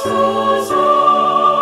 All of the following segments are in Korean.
받아주시옵소서.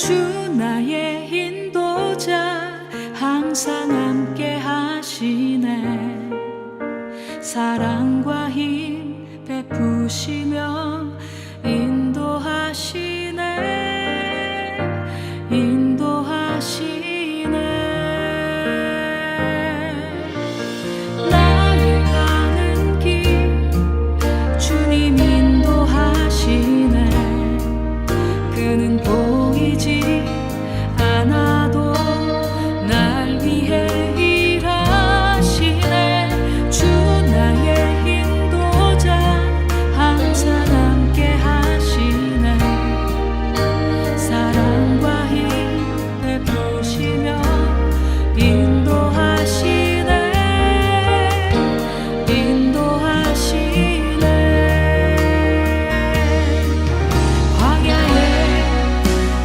주 나의 인도자 항상 함께 하시네. 사랑과 힘 베푸시며 인도하시네. 나의 가는 길 주님 인도하시네. 그는 보이지 않아도 날 위해 일하시네. 주 나의 인도자 항상 함께 하시네. 사랑과 힘 베푸시며 인도하시네.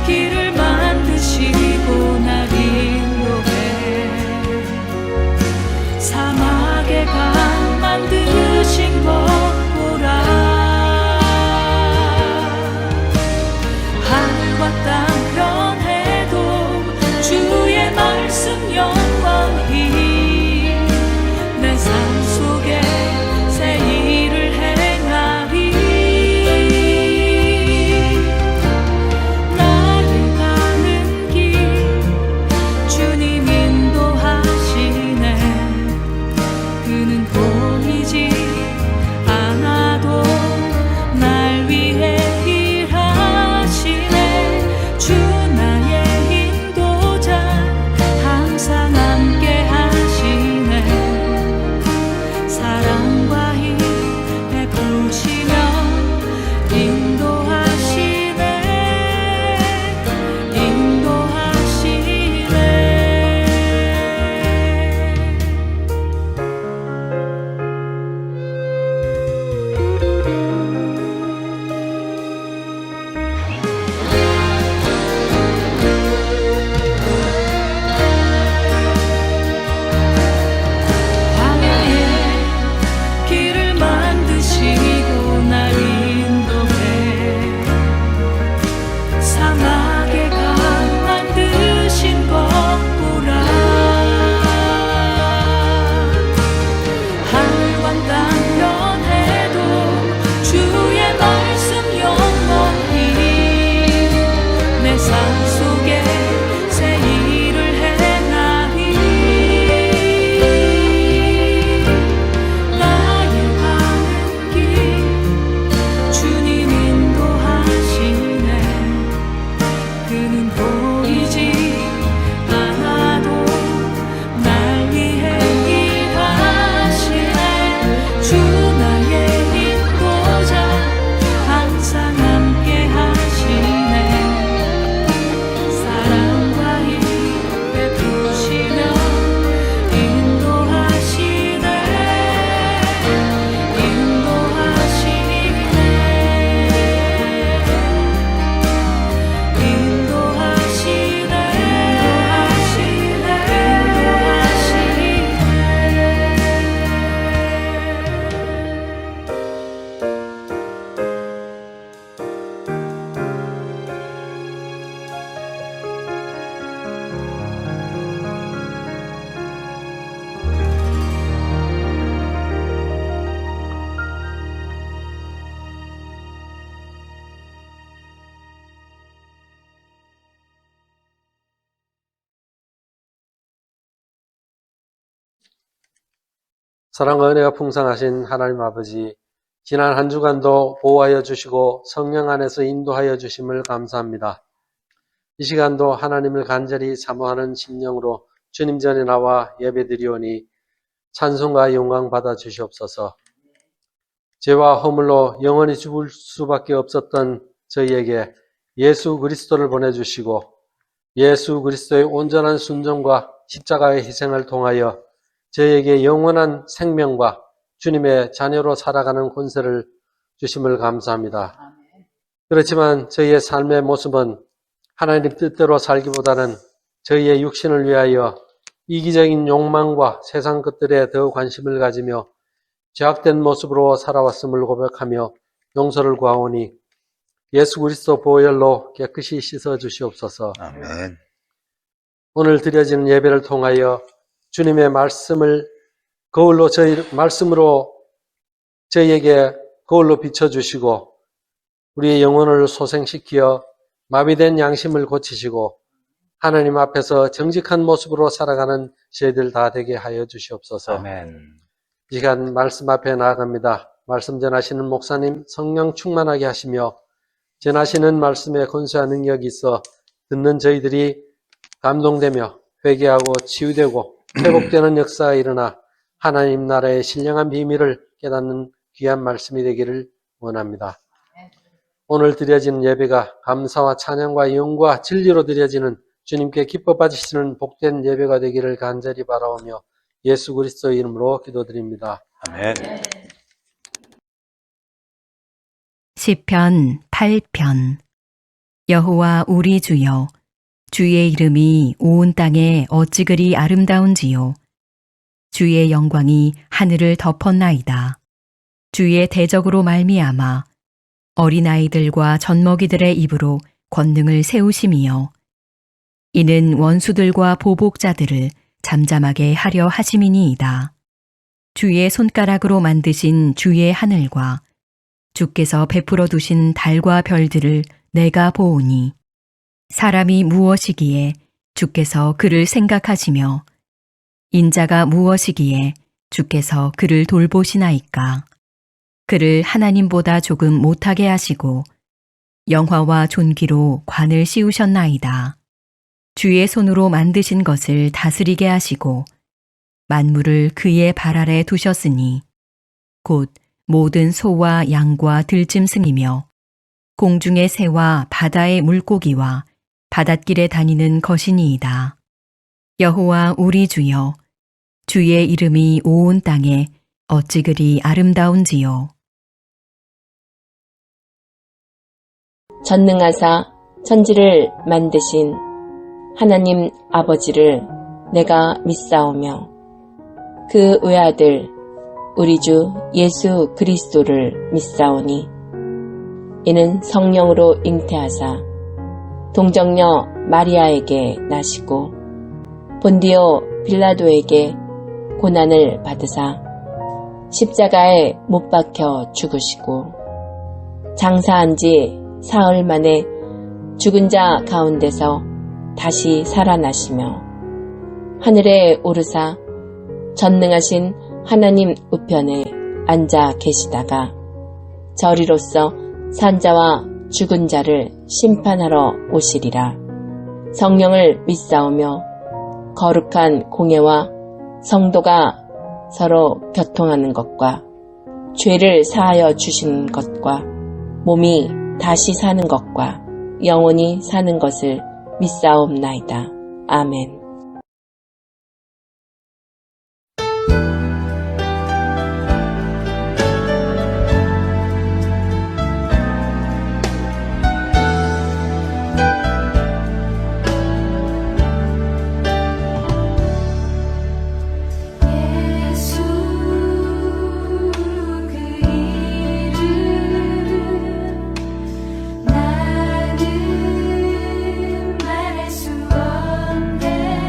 길을 만드시고 날 인도해. 사막에 강 만드신 것 보라. 하늘과 땅 변해도 주의 말씀 영원히 내 삶 속에 새 일을 행하리. 그는 보이지 않아도 날 위해 일하시네. 주 나의 인도자 항상 함께 하시네. 사랑과 힘 베푸시며 인도하시네. 길을 만드시고 날 인도해. 사막에 강 만드신 것 보라. 하늘과 땅 변해도 주의 말씀 영원히 내 삶 속에 새 일을 행하리. 주님 인도하시네. 그는 보이지 않아도 날 위해 일하시네. 주 나의 인도자 항상 함께 하시네. 사랑과 힘 베푸시며 인도하시네. 사랑과 은혜가 풍성하신 하나님 아버지, 지난 한 주간도 보호하여 주시고 성령 안에서 인도하여 주심을 감사합니다. 이 시간도 하나님을 간절히 사모하는 심령으로 주님 전에 나와 예배드리오니 찬송과 영광 받아 주시옵소서. 죄와 허물로 영원히 죽을 수밖에 없었던 저희에게 예수 그리스도를 보내주시고 예수 그리스도의 온전한 순종과 십자가의 희생을 통하여 저희에게 영원한 생명과 주님의 자녀로 살아가는 권세를 주심을 감사합니다. 그렇지만 저희의 삶의 모습은 하나님 뜻대로 살기보다는 저희의 육신을 위하여 이기적인 욕망과 세상 것들에 더 관심을 가지며 죄악된 모습으로 살아왔음을 고백하며 용서를 구하오니 예수 그리스도 보혈로 깨끗이 씻어 주시옵소서. 아멘. 오늘 드려지는 예배를 통하여 주님의 말씀을 말씀으로 저희에게 거울로 비춰주시고 우리의 영혼을 소생시키어 마비된 양심을 고치시고 하나님 앞에서 정직한 모습으로 살아가는 저희들 다 되게 하여 주시옵소서. 아멘. 이 시간 말씀 앞에 나아갑니다. 말씀 전하시는 목사님 성령 충만하게 하시며 전하시는 말씀에 권세와 능력이 있어 듣는 저희들이 감동되며 회개하고 치유되고 회복되는 역사가 일어나 하나님 나라의 신령한 비밀을 깨닫는 귀한 말씀이 되기를 원합니다. 오늘 드려지는 예배가 감사와 찬양과 영과 진리로 드려지는 주님께 기뻐 받으시는 복된 예배가 되기를 간절히 바라오며 예수 그리스도의 이름으로 기도드립니다. 아멘. 시편 8편. 여호와 우리 주여, 주의 이름이 온 땅에 어찌 그리 아름다운지요. 주의 영광이 하늘을 덮었나이다. 주의 대적으로 말미암아 어린아이들과 젖먹이들의 입으로 권능을 세우심이요. 이는 원수들과 보복자들을 잠잠하게 하려 하심이니이다. 주의 손가락으로 만드신 주의 하늘과 주께서 베풀어 두신 달과 별들을 내가 보오니 사람이 무엇이기에 주께서 그를 생각하시며 인자가 무엇이기에 주께서 그를 돌보시나이까. 그를 하나님보다 조금 못하게 하시고 영화와 존귀로 관을 씌우셨나이다. 주의 손으로 만드신 것을 다스리게 하시고 만물을 그의 발 아래 두셨으니 곧 모든 소와 양과 들짐승이며 공중의 새와 바다의 물고기와 바닷길에 다니는 것이니이다. 여호와 우리 주여, 주의 이름이 온 땅에 어찌 그리 아름다운지요. 전능하사 천지를 만드신 하나님 아버지를 내가 믿사오며 그 외아들 우리 주 예수 그리스도를 믿사오니 이는 성령으로 잉태하사 동정녀 마리아에게 나시고 본디오 빌라도에게 고난을 받으사 십자가에 못 박혀 죽으시고 장사한 지 사흘 만에 죽은 자 가운데서 다시 살아나시며 하늘에 오르사 전능하신 하나님 우편에 앉아 계시다가 저리로서 산자와 죽은 자를 심판하러 오시리라. 성령을 믿사오며 거룩한 공예와 성도가 서로 교통하는 것과 죄를 사하여 주시는 것과 몸이 다시 사는 것과 영원히 사는 것을 믿사옵나이다. 아멘. 예수 그 이름 나는 말할 수 없네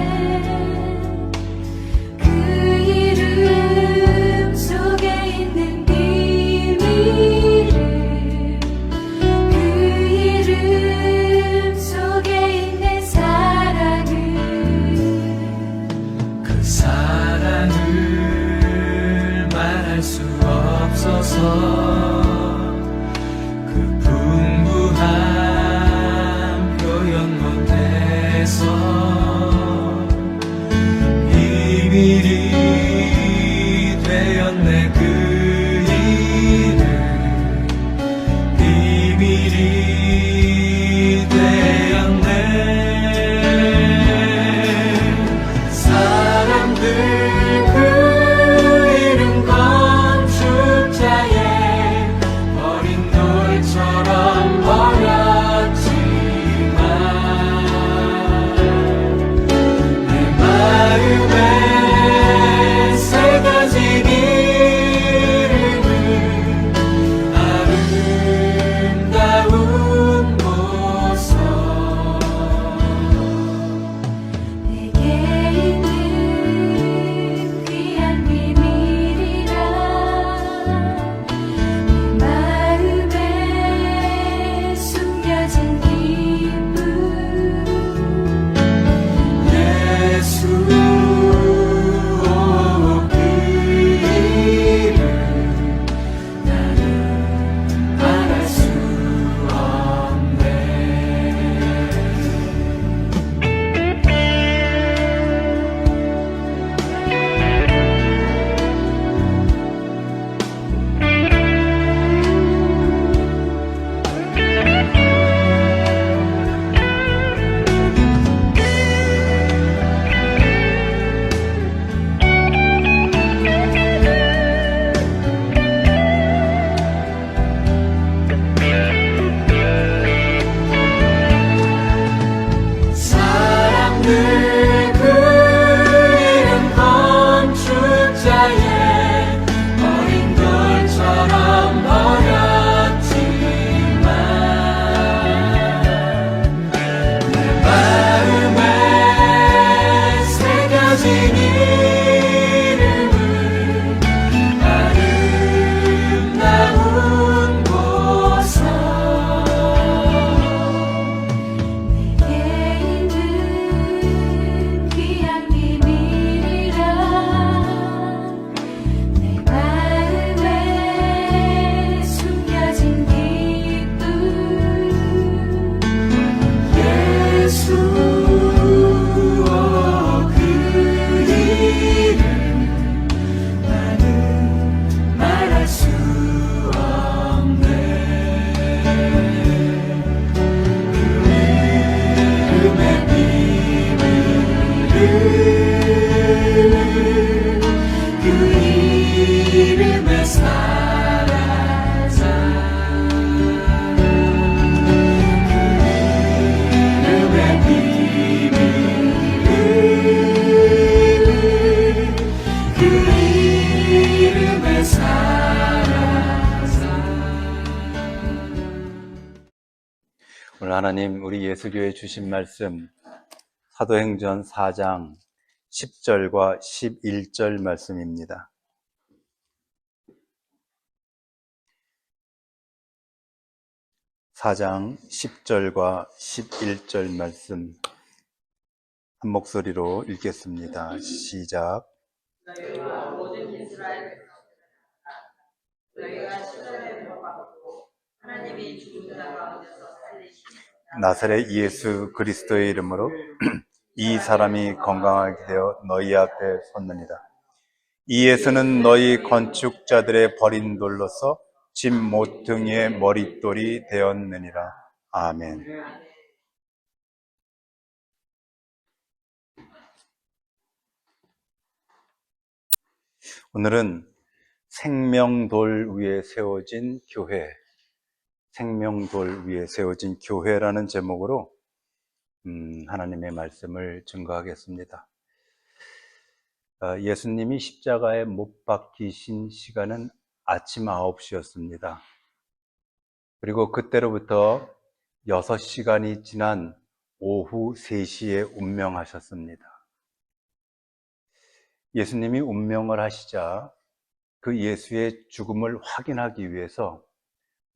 하나님, 우리 예수교회 주신 말씀 사도행전 4장 10절과 11절 말씀입니다. (4장) 10절과 11절 말씀 한 목소리로 읽겠습니다. 시작. 나사렛 예수 그리스도의 이름으로 이 사람이 건강하게 되어 너희 앞에 섰느니라. 이 예수는 너희 건축자들의 버린 돌로서 집 모퉁이의 머릿돌이 되었느니라. 아멘. 오늘은 생명돌 위에 세워진 교회, 생명돌 위에 세워진 교회라는 제목으로 하나님의 말씀을 증거하겠습니다. 예수님이 십자가에 못 박히신 시간은 아침 9시였습니다. 그리고 그때로부터 6시간이 지난 오후 3시에 운명하셨습니다. 예수님이 운명을 하시자 그 예수의 죽음을 확인하기 위해서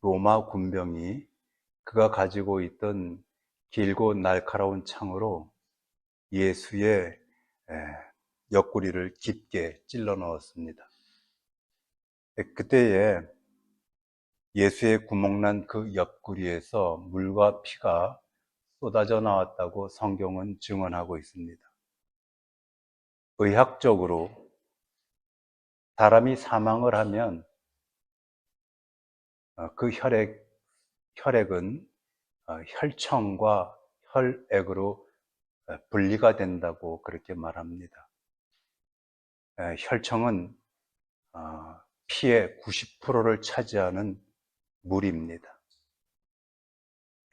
로마 군병이 그가 가지고 있던 길고 날카로운 창으로 예수의 옆구리를 깊게 찔러 넣었습니다. 그때에 예수의 구멍난 그 옆구리에서 물과 피가 쏟아져 나왔다고 성경은 증언하고 있습니다. 의학적으로 사람이 사망을 하면 그 혈액은 혈청과 혈액으로 분리가 된다고 그렇게 말합니다. 혈청은 피의 90%를 차지하는 물입니다.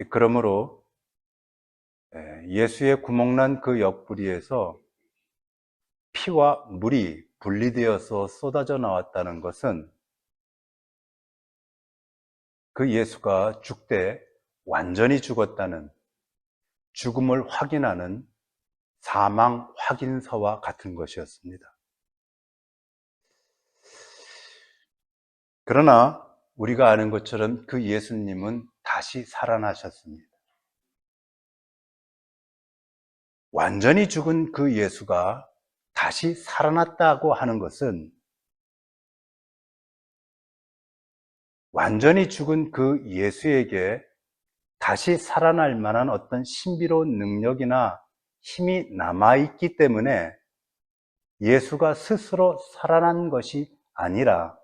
그러므로 예수의 구멍난 그 옆구리에서 피와 물이 분리되어서 쏟아져 나왔다는 것은 그 예수가 죽되 완전히 죽었다는, 죽음을 확인하는 사망 확인서와 같은 것이었습니다. 그러나 우리가 아는 것처럼 그 예수님은 다시 살아나셨습니다. 완전히 죽은 그 예수가 다시 살아났다고 하는 것은 완전히 죽은 그 예수에게 다시 살아날 만한 어떤 신비로운 능력이나 힘이 남아있기 때문에 예수가 스스로 살아난 것이 아니라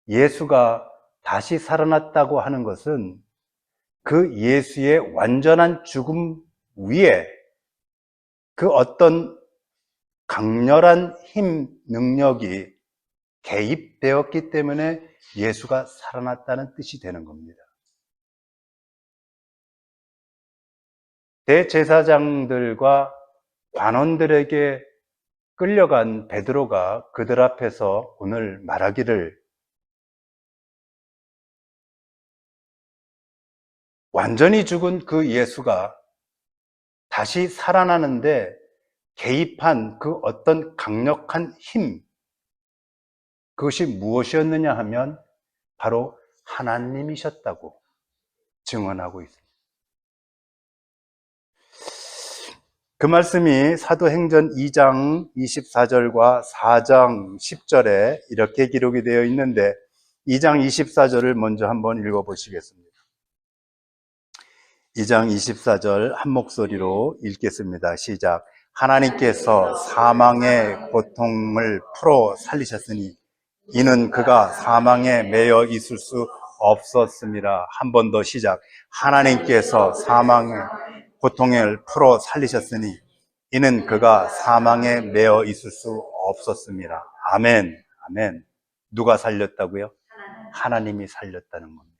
예수가 다시 살아났다고 하는 것은 그 예수의 완전한 죽음 위에 그 어떤 강렬한 힘, 능력이 개입되었기 때문에 예수가 살아났다는 뜻이 되는 겁니다. 대제사장들과 관원들에게 끌려간 베드로가 그들 앞에서 오늘 말하기를 완전히 죽은 그 예수가 다시 살아나는데 개입한 그 어떤 강력한 힘, 그것이 무엇이었느냐 하면 바로 하나님이셨다고 증언하고 있습니다. 그 말씀이 사도행전 2장 24절과 4장 10절에 이렇게 기록이 되어 있는데 2장 24절을 먼저 한번 읽어보시겠습니다. 2장 24절 한 목소리로 읽겠습니다. 시작. 하나님께서 사망의 고통을 풀어 살리셨으니 이는 그가 사망에 매여 있을 수 없었습니다. 한 번 더 시작. 하나님께서 사망의 고통을 풀어 살리셨으니 이는 그가 사망에 매여 있을 수 없었습니다. 아멘. 아멘. 누가 살렸다고요? 하나님이 살렸다는 겁니다.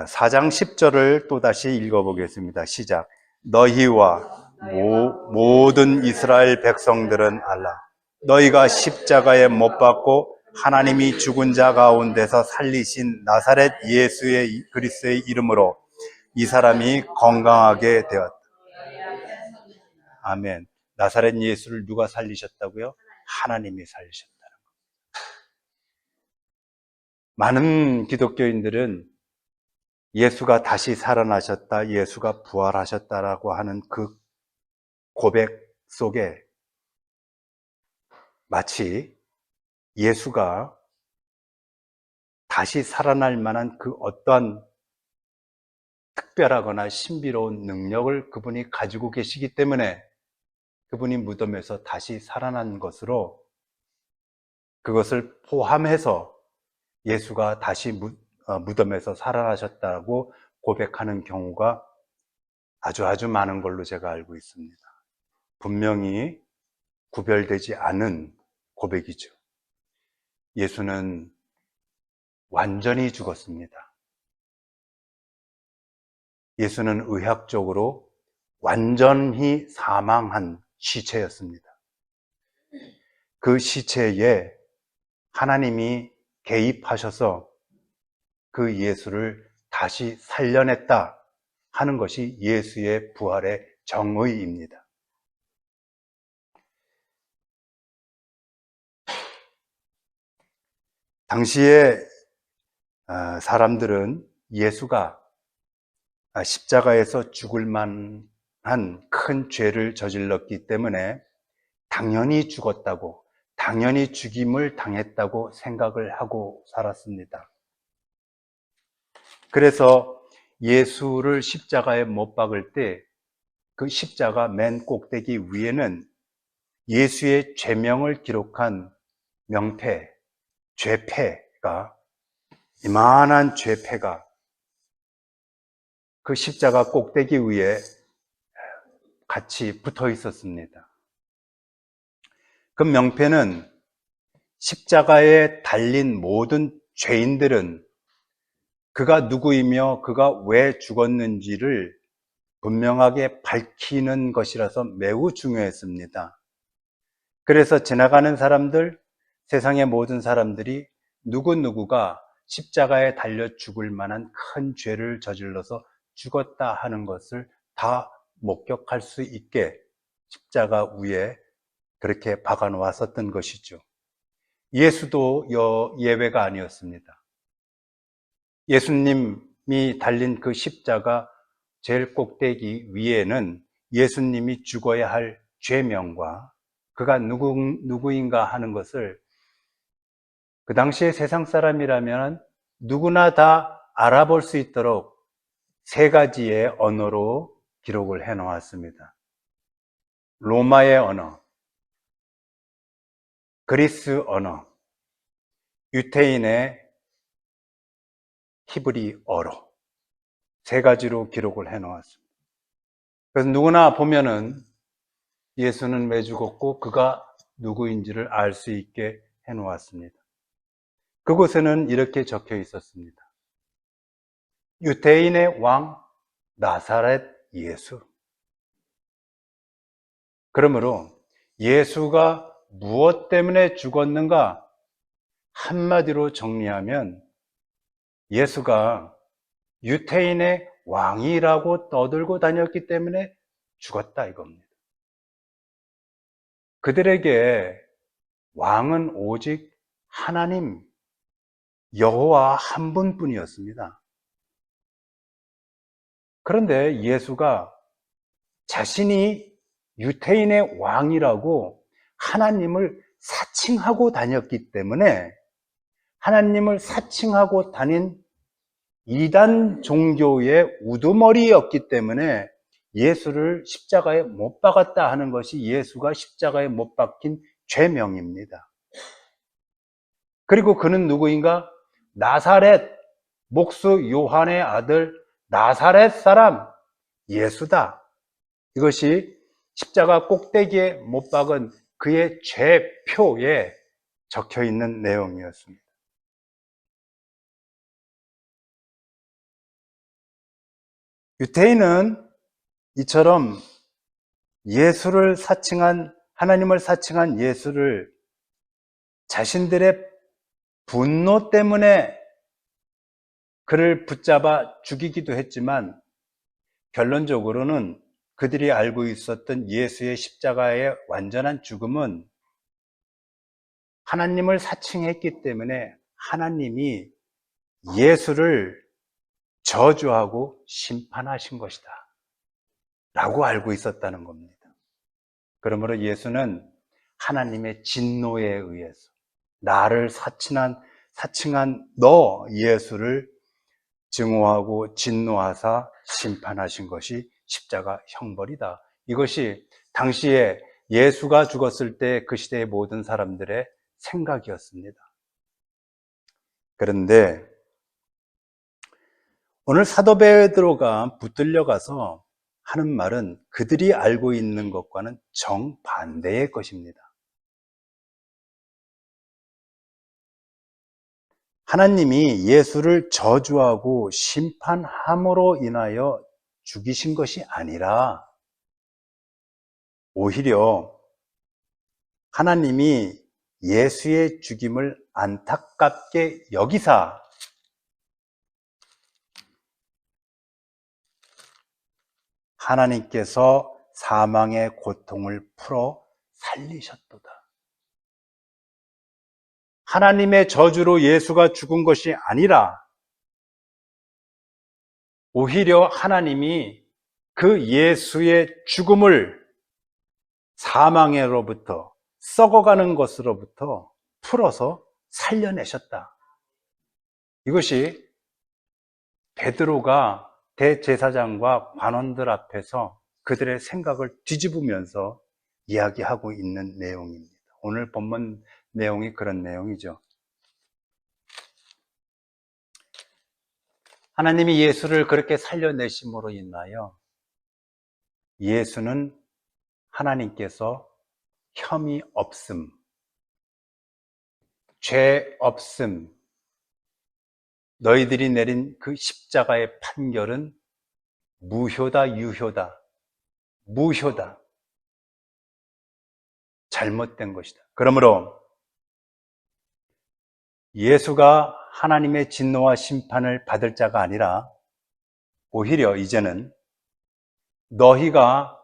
4장 10절을 또다시 읽어보겠습니다. 시작. 너희와 모든 이스라엘 백성들은 알라. 너희가 십자가에 못 박고 하나님이 죽은 자 가운데서 살리신 나사렛 예수의 그리스도의 이름으로 이 사람이 건강하게 되었다. 아멘. 나사렛 예수를 누가 살리셨다고요? 하나님이 살리셨다는 것. 많은 기독교인들은 예수가 다시 살아나셨다, 예수가 부활하셨다라고 하는 그 고백 속에 마치 예수가 다시 살아날 만한 그 어떠한 특별하거나 신비로운 능력을 그분이 가지고 계시기 때문에 그분이 무덤에서 다시 살아난 것으로 그것을 포함해서 예수가 다시 무덤에서 살아나셨다고 고백하는 경우가 아주 많은 걸로 제가 알고 있습니다. 분명히 구별되지 않은 고백이죠. 예수는 완전히 죽었습니다. 예수는 의학적으로 완전히 사망한 시체였습니다. 그 시체에 하나님이 개입하셔서 그 예수를 다시 살려냈다 하는 것이 예수의 부활의 정의입니다. 당시에 사람들은 예수가 십자가에서 죽을 만한 큰 죄를 저질렀기 때문에 당연히 죽었다고, 당연히 죽임을 당했다고 생각을 하고 살았습니다. 그래서 예수를 십자가에 못 박을 때 그 십자가 맨 꼭대기 위에는 예수의 죄명을 기록한 명패, 죄패가, 이만한 죄패가 그 십자가 꼭대기 위에 같이 붙어 있었습니다. 그 명패는 십자가에 달린 모든 죄인들은 그가 누구이며 그가 왜 죽었는지를 분명하게 밝히는 것이라서 매우 중요했습니다. 그래서 지나가는 사람들, 세상의 모든 사람들이 누구누구가 십자가에 달려 죽을 만한 큰 죄를 저질러서 죽었다 하는 것을 다 목격할 수 있게 십자가 위에 그렇게 박아 놓았었던 것이죠. 예수도 예외가 아니었습니다. 예수님이 달린 그 십자가 제일 꼭대기 위에는 예수님이 죽어야 할 죄명과 그가 누구인가 하는 것을 그 당시에 세상 사람이라면 누구나 다 알아볼 수 있도록 3가지의 언어로 기록을 해 놓았습니다. 로마의 언어, 그리스 언어, 유태인의 히브리어로 3가지로 기록을 해 놓았습니다. 그래서 누구나 보면은 예수는 왜 죽었고 그가 누구인지를 알 수 있게 해 놓았습니다. 그곳에는 이렇게 적혀 있었습니다. 유대인의 왕 나사렛 예수. 그러므로 예수가 무엇 때문에 죽었는가? 한마디로 정리하면 예수가 유대인의 왕이라고 떠들고 다녔기 때문에 죽었다 이겁니다. 그들에게 왕은 오직 하나님, 여호와 한 분뿐이었습니다. 그런데 예수가 자신이 유대인의 왕이라고 하나님을 사칭하고 다녔기 때문에 하나님을 사칭하고 다닌 이단 종교의 우두머리였기 때문에 예수를 십자가에 못 박았다 하는 것이 예수가 십자가에 못 박힌 죄명입니다. 그리고 그는 누구인가? 나사렛, 목수 요한의 아들 나사렛 사람 예수다. 이것이 십자가 꼭대기에 못 박은 그의 죄표에 적혀 있는 내용이었습니다. 유대인은 이처럼 예수를 사칭한, 하나님을 사칭한 예수를 자신들의 분노 때문에 그를 붙잡아 죽이기도 했지만 결론적으로는 그들이 알고 있었던 예수의 십자가의 완전한 죽음은 하나님을 사칭했기 때문에 하나님이 예수를 저주하고 심판하신 것이다 라고 알고 있었다는 겁니다. 그러므로 예수는 하나님의 진노에 의해서 나를 사칭한 너 예수를 증오하고 진노하사 심판하신 것이 십자가 형벌이다. 이것이 당시에 예수가 죽었을 때 그 시대의 모든 사람들의 생각이었습니다. 그런데 오늘 사도 베드로가 붙들려 가서 하는 말은 그들이 알고 있는 것과는 정반대의 것입니다. 하나님이 예수를 저주하고 심판함으로 인하여 죽이신 것이 아니라 오히려 하나님이 예수의 죽임을 안타깝게 여기사 하나님께서 사망의 고통을 풀어 살리셨도다. 하나님의 저주로 예수가 죽은 것이 아니라 오히려 하나님이 그 예수의 죽음을 사망으로부터 썩어가는 것으로부터 풀어서 살려내셨다. 이것이 베드로가 대제사장과 관원들 앞에서 그들의 생각을 뒤집으면서 이야기하고 있는 내용입니다. 오늘 본문 내용이 그런 내용이죠. 하나님이 예수를 그렇게 살려내심으로 인하여 예수는 하나님께서 혐의 없음, 죄 없음, 너희들이 내린 그 십자가의 판결은 무효다, 유효다, 무효다, 잘못된 것이다. 그러므로 예수가 하나님의 진노와 심판을 받을 자가 아니라 오히려 이제는 너희가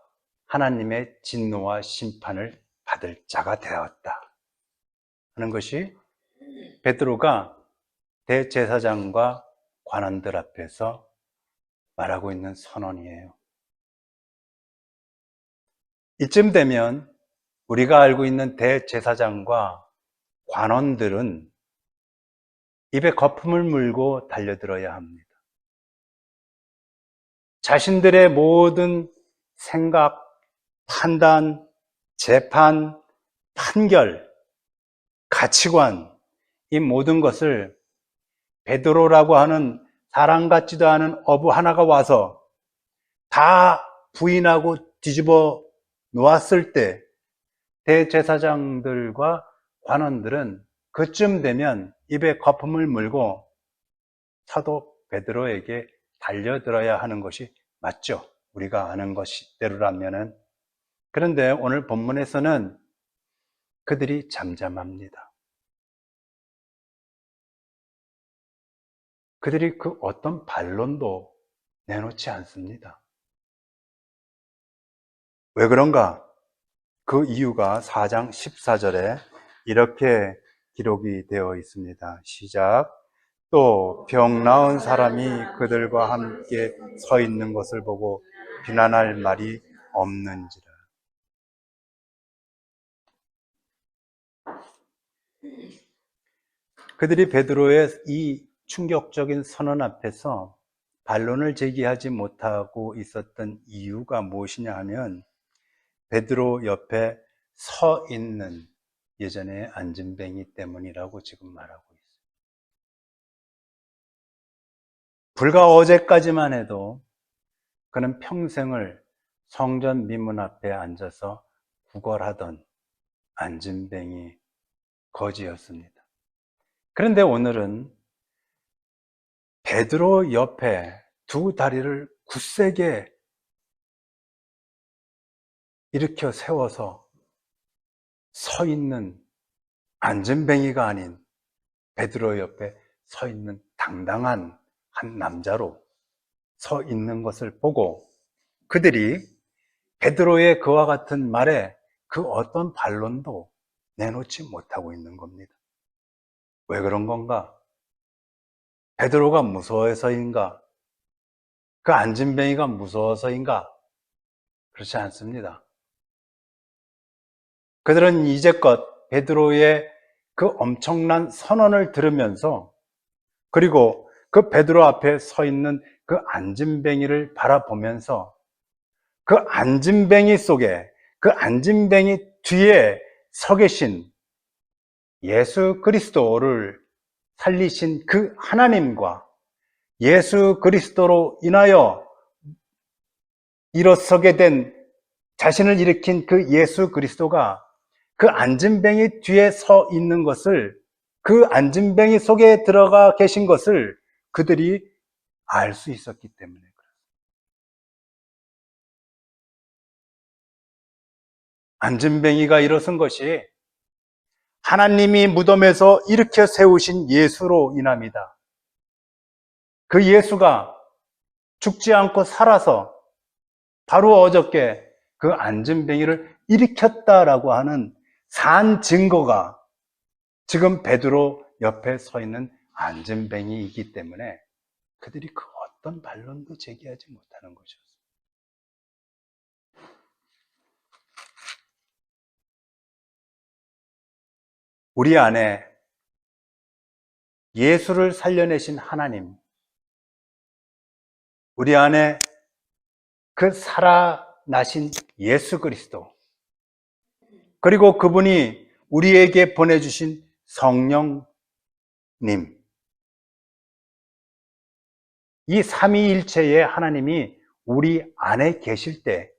하나님의 진노와 심판을 받을 자가 되었다 하는 것이 베드로가 대제사장과 관원들 앞에서 말하고 있는 선언이에요. 이쯤 되면 우리가 알고 있는 대제사장과 관원들은 입에 거품을 물고 달려들어야 합니다. 자신들의 모든 생각, 판단, 재판, 판결, 가치관, 이 모든 것을 베드로라고 하는 사람 같지도 않은 어부 하나가 와서 다 부인하고 뒤집어 놓았을 때 대제사장들과 관원들은 그쯤 되면 입에 거품을 물고 사도 베드로에게 달려들어야 하는 것이 맞죠. 우리가 아는 것대로라면은. 그런데 오늘 본문에서는 그들이 잠잠합니다. 그들이 그 어떤 반론도 내놓지 않습니다. 왜 그런가? 그 이유가 4장 14절에 이렇게 기록이 되어 있습니다. 시작. 또 병 나은 사람이 그들과 함께 서 있는 것을 보고 비난할 말이 없는지라. 그들이 베드로의 이 충격적인 선언 앞에서 반론을 제기하지 못하고 있었던 이유가 무엇이냐 하면 베드로 옆에 서 있는 예전에 안진뱅이 때문이라고 지금 말하고 있어요. 불과 어제까지만 해도 그는 평생을 성전 미문 앞에 앉아서 구걸하던 안진뱅이 거지였습니다. 그런데 오늘은 베드로 옆에 두 다리를 굳세게 일으켜 세워서 서 있는 안진뱅이가 아닌 베드로 옆에 서 있는 당당한 한 남자로 서 있는 것을 보고 그들이 베드로의 그와 같은 말에 그 어떤 반론도 내놓지 못하고 있는 겁니다. 왜 그런 건가? 베드로가 무서워서인가? 그 안진뱅이가 무서워서인가? 그렇지 않습니다. 그들은 이제껏 베드로의 그 엄청난 선언을 들으면서 그리고 그 베드로 앞에 서 있는 그 안진뱅이를 바라보면서 그 안진뱅이 속에 그 안진뱅이 뒤에 서 계신 예수 그리스도를 살리신 그 하나님과 예수 그리스도로 인하여 일어서게 된 자신을 일으킨 그 예수 그리스도가 그 안진뱅이 뒤에 서 있는 것을 그 안진뱅이 속에 들어가 계신 것을 그들이 알 수 있었기 때문에 그래요. 안진뱅이가 일어선 것이 하나님이 무덤에서 일으켜 세우신 예수로 인합니다. 그 예수가 죽지 않고 살아서 바로 어저께 그 안진뱅이를 일으켰다라고 하는 산 증거가 지금 베드로 옆에 서 있는 안진뱅이이기 때문에 그들이 그 어떤 반론도 제기하지 못하는 것이었습니다. 우리 안에 예수를 살려내신 하나님, 우리 안에 그 살아나신 예수 그리스도, 그리고 그분이 우리에게 보내주신 성령님, 이 삼위일체의 하나님이 우리 안에 계실 때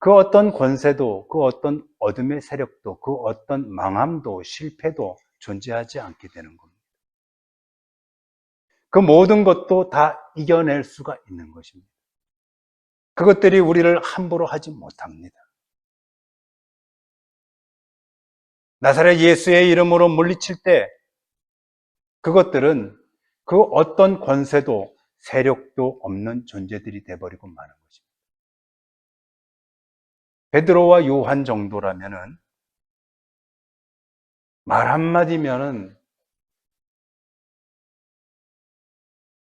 그 어떤 권세도, 그 어떤 어둠의 세력도, 그 어떤 망함도, 실패도 존재하지 않게 되는 겁니다. 그 모든 것도 다 이겨낼 수가 있는 것입니다. 그것들이 우리를 함부로 하지 못합니다. 나사렛 예수의 이름으로 물리칠 때 그것들은 그 어떤 권세도 세력도 없는 존재들이 되어버리고 마는 것입니다. 베드로와 요한 정도라면은 말 한마디면은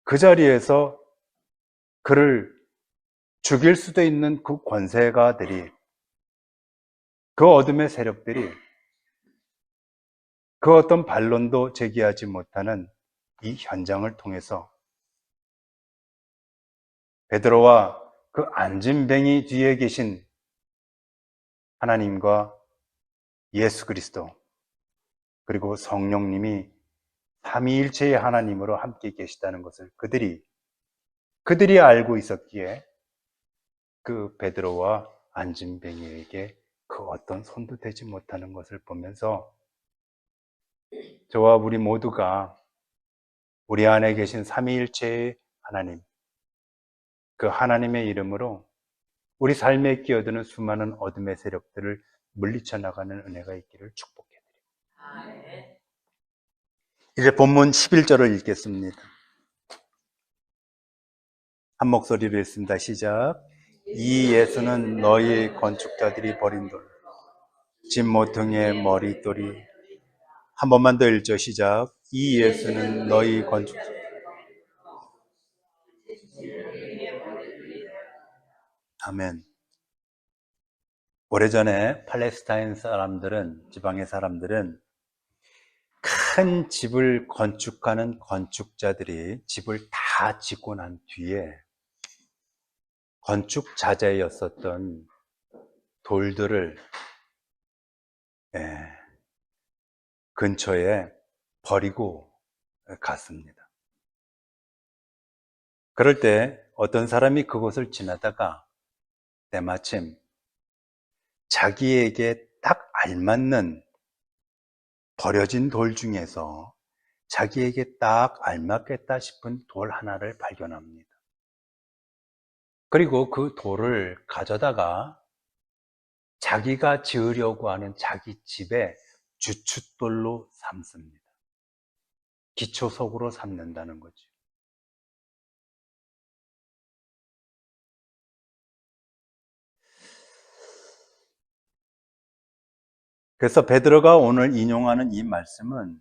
그 자리에서 그를 죽일 수도 있는 그 권세가들이, 그 어둠의 세력들이 그 어떤 반론도 제기하지 못하는 이 현장을 통해서 베드로와 그 안진뱅이 뒤에 계신 하나님과 예수 그리스도 그리고 성령님이 삼위일체의 하나님으로 함께 계시다는 것을 그들이 알고 있었기에 그 베드로와 안진뱅이에게 그 어떤 손도 대지 못하는 것을 보면서 저와 우리 모두가 우리 안에 계신 삼위일체의 하나님, 그 하나님의 이름으로 우리 삶에 끼어드는 수많은 어둠의 세력들을 물리쳐 나가는 은혜가 있기를 축복해드립니다. 이제 본문 11절을 읽겠습니다. 한 목소리로 읽습니다. 시작. 이 예수는 너희 건축자들이 버린 돌, 집 모퉁이의 머릿돌이. 한 번만 더 읽죠. 시작. 이 예수는 너희 건축자. 아멘. 오래전에 팔레스타인 사람들은, 지방의 사람들은 큰 집을 건축하는 건축자들이 집을 다 짓고 난 뒤에 건축 자재였었던 돌들을 근처에 버리고 갔습니다. 그럴 때 어떤 사람이 그곳을 지나다가 때마침 자기에게 딱 알맞는 버려진 돌 중에서 자기에게 딱 알맞겠다 싶은 돌 하나를 발견합니다. 그리고 그 돌을 가져다가 자기가 지으려고 하는 자기 집에 주춧돌로 삼습니다. 기초석으로 삼는다는 거죠. 그래서 베드로가 오늘 인용하는 이 말씀은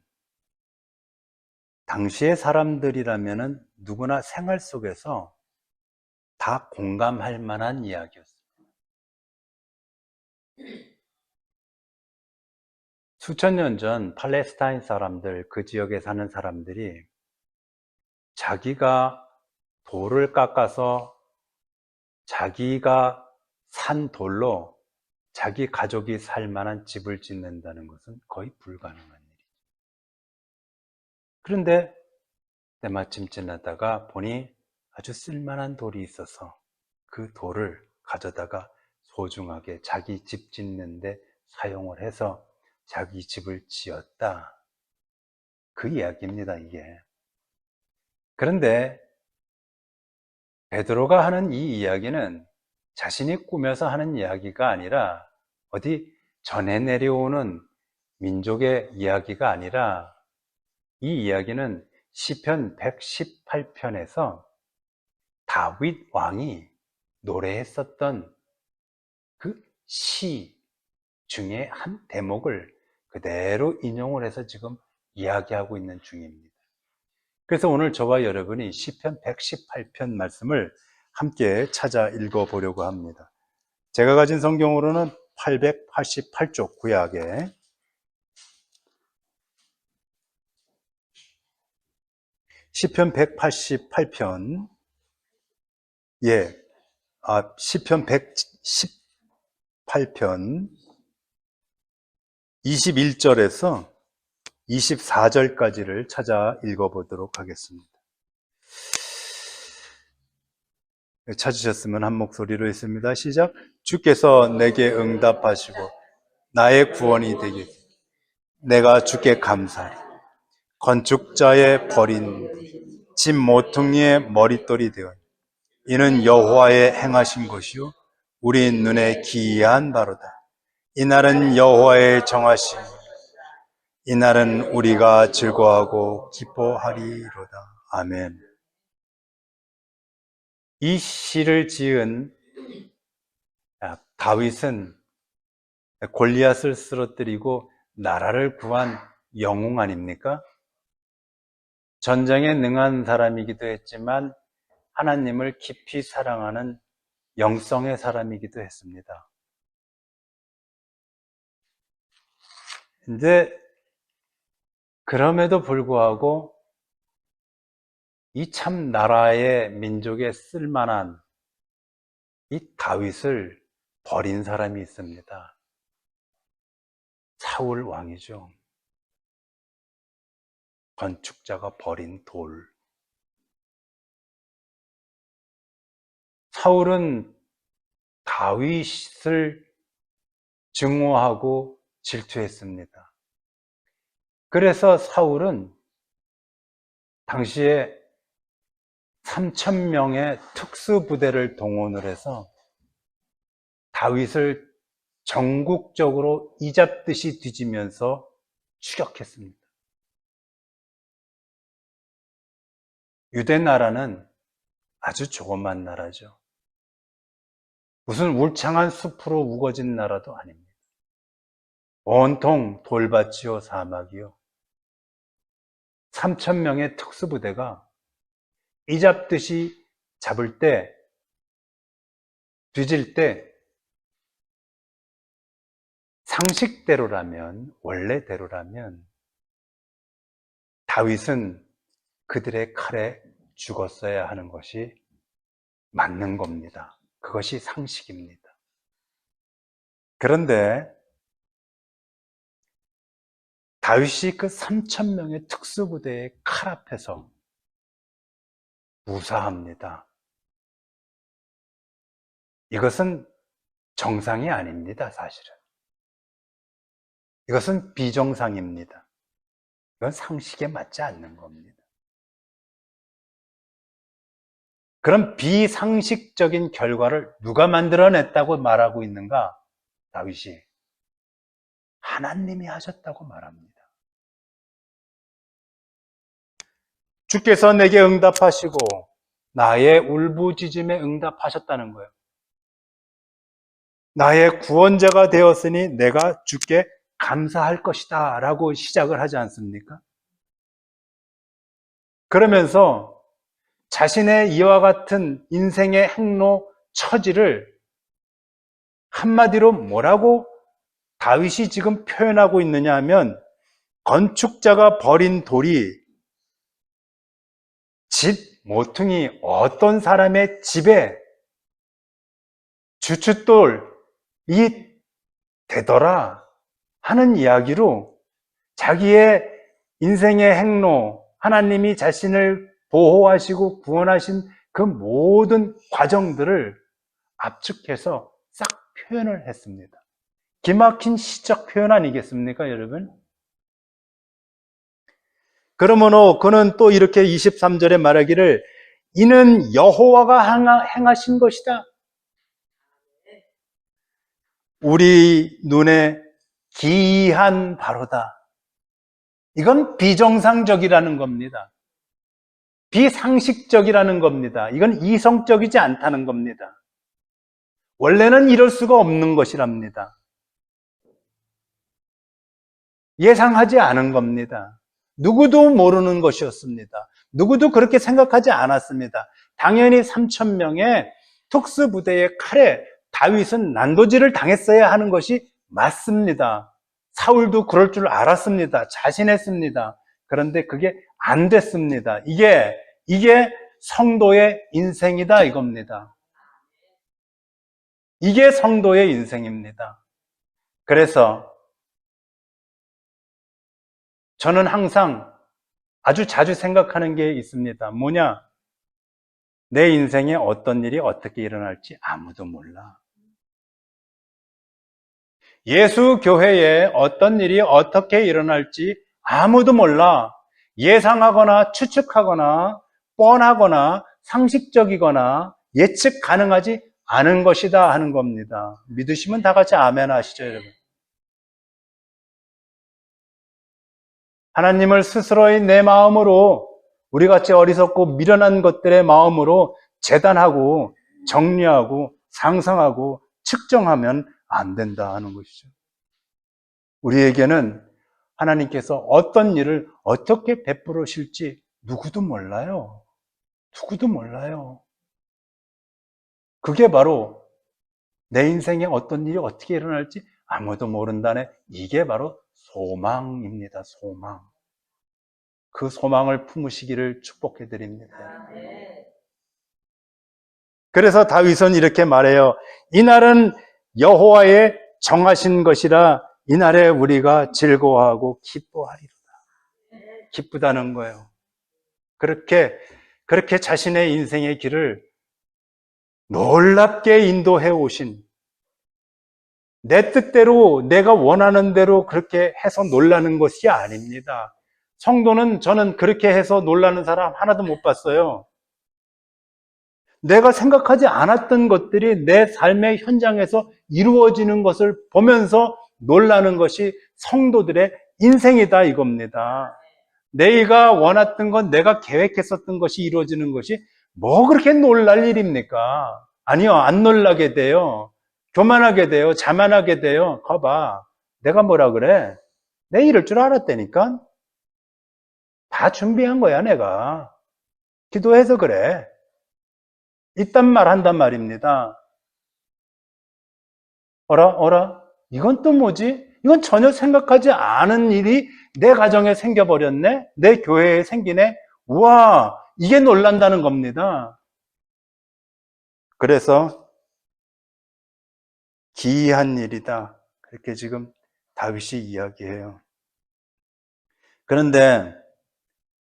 당시의 사람들이라면 누구나 생활 속에서 다 공감할 만한 이야기였습니다. 수천 년 전 팔레스타인 사람들, 그 지역에 사는 사람들이 자기가 돌을 깎아서 자기가 산 돌로 자기 가족이 살 만한 집을 짓는다는 것은 거의 불가능한 일이죠. 그런데 때마침 지나다가 보니 아주 쓸만한 돌이 있어서 그 돌을 가져다가 소중하게 자기 집 짓는데 사용을 해서 자기 집을 지었다. 그 이야기입니다, 이게. 그런데 베드로가 하는 이 이야기는 자신이 꾸며서 하는 이야기가 아니라 어디 전해 내려오는 민족의 이야기가 아니라 이 이야기는 시편 118편에서 다윗 왕이 노래했었던 그 시 중에 한 대목을 그대로 인용을 해서 지금 이야기하고 있는 중입니다. 그래서 오늘 저와 여러분이 시편 118편 말씀을 함께 찾아 읽어보려고 합니다. 제가 가진 성경으로는 888쪽 구약에 시편 188편 시편 118편 21절에서 24절까지를 찾아 읽어보도록 하겠습니다. 찾으셨으면 한 목소리로 있습니다. 시작. 주께서 내게 응답하시고 나의 구원이 되게 내가 주께 감사하리. 건축자의 버린 집 모퉁이의 머릿돌이 되어 이는 여호와의 행하신 것이요 우리 눈에 기이한 바로다. 이날은 여호와의 정하신 이날은 우리가 즐거워하고 기뻐하리로다. 아멘. 이 시를 지은 다윗은 골리앗을 쓰러뜨리고 나라를 구한 영웅 아닙니까? 전쟁에 능한 사람이기도 했지만 하나님을 깊이 사랑하는 영성의 사람이기도 했습니다. 이제 그럼에도 불구하고 이 참 나라의 민족에 쓸만한 이 다윗을 버린 사람이 있습니다. 사울 왕이죠. 건축자가 버린 돌. 사울은 다윗을 증오하고 질투했습니다. 그래서 사울은 당시에 3,000명의 특수부대를 동원을 해서 다윗을 전국적으로 이잡듯이 뒤지면서 추격했습니다. 유대 나라는 아주 조그만 나라죠. 무슨 울창한 숲으로 우거진 나라도 아닙니다. 온통 돌밭이요 사막이요. 3,000명의 특수부대가 이잡듯이 잡을 때, 뒤질 때 상식대로라면, 원래대로라면 다윗은 그들의 칼에 죽었어야 하는 것이 맞는 겁니다. 그것이 상식입니다. 그런데 다윗이 그 3,000명의 특수부대의 칼 앞에서 무사합니다. 이것은 정상이 아닙니다, 사실은. 이것은 비정상입니다. 이건 상식에 맞지 않는 겁니다. 그런 비상식적인 결과를 누가 만들어냈다고 말하고 있는가? 다윗이 하나님이 하셨다고 말합니다. 주께서 내게 응답하시고 나의 울부짖음에 응답하셨다는 거예요. 나의 구원자가 되었으니 내가 주께 감사할 것이다 라고 시작을 하지 않습니까? 그러면서 자신의 이와 같은 인생의 행로 처지를 한마디로 뭐라고 다윗이 지금 표현하고 있느냐 하면, 건축자가 버린 돌이 집 모퉁이 어떤 사람의 집에 주춧돌이 되더라 하는 이야기로 자기의 인생의 행로, 하나님이 자신을 보호하시고 구원하신 그 모든 과정들을 압축해서 싹 표현을 했습니다. 기막힌 시적 표현 아니겠습니까, 여러분? 그러므로 그는 또 이렇게 23절에 말하기를 이는 여호와가 행하신 것이다. 우리 눈에 기이한 바로다. 이건 비정상적이라는 겁니다. 비상식적이라는 겁니다. 이건 이성적이지 않다는 겁니다. 원래는 이럴 수가 없는 것이랍니다. 예상하지 않은 겁니다. 누구도 모르는 것이었습니다. 누구도 그렇게 생각하지 않았습니다. 당연히 3,000명의 특수부대의 칼에 다윗은 난도질을 당했어야 하는 것이 맞습니다. 사울도 그럴 줄 알았습니다. 자신했습니다. 그런데 그게 안 됐습니다. 이게 성도의 인생이다 이겁니다. 이게 성도의 인생입니다. 그래서 저는 항상 아주 자주 생각하는 게 있습니다. 뭐냐? 내 인생에 어떤 일이 어떻게 일어날지 아무도 몰라. 예수 교회에 어떤 일이 어떻게 일어날지 아무도 몰라. 예상하거나 추측하거나 뻔하거나 상식적이거나 예측 가능하지 않은 것이다 하는 겁니다. 믿으시면 다 같이 아멘 하시죠, 여러분. 하나님을 스스로의 내 마음으로, 우리같이 어리석고 미련한 것들의 마음으로 재단하고 정리하고 상상하고 측정하면 안 된다 하는 것이죠. 우리에게는 하나님께서 어떤 일을 어떻게 베풀으실지 누구도 몰라요. 누구도 몰라요. 그게 바로 내 인생에 어떤 일이 어떻게 일어날지 아무도 모른다네. 이게 바로 소망입니다. 소망. 그 소망을 품으시기를 축복해 드립니다. 그래서 다윗은 이렇게 말해요. 이날은 여호와의 정하신 것이라 이날에 우리가 즐거워하고 기뻐하리로다. 기쁘다는 거예요. 그렇게 자신의 인생의 길을 놀랍게 인도해 오신, 내 뜻대로 내가 원하는 대로 그렇게 해서 놀라는 것이 아닙니다. 성도는, 저는 그렇게 해서 놀라는 사람 하나도 못 봤어요. 내가 생각하지 않았던 것들이 내 삶의 현장에서 이루어지는 것을 보면서 놀라는 것이 성도들의 인생이다 이겁니다. 내가 원했던 건, 내가 계획했었던 것이 이루어지는 것이 뭐 그렇게 놀랄 일입니까? 아니요, 안 놀라게 돼요. 교만하게 돼요. 자만하게 돼요. 거봐, 내가 뭐라 그래? 내 이럴 줄 알았다니까? 다 준비한 거야, 내가. 기도해서 그래. 이딴 말 한단 말입니다. 어라? 이건 또 뭐지? 이건 전혀 생각하지 않은 일이 내 가정에 생겨버렸네? 내 교회에 생기네? 우와, 이게 놀란다는 겁니다. 그래서 기이한 일이다. 그렇게 지금 다윗이 이야기해요. 그런데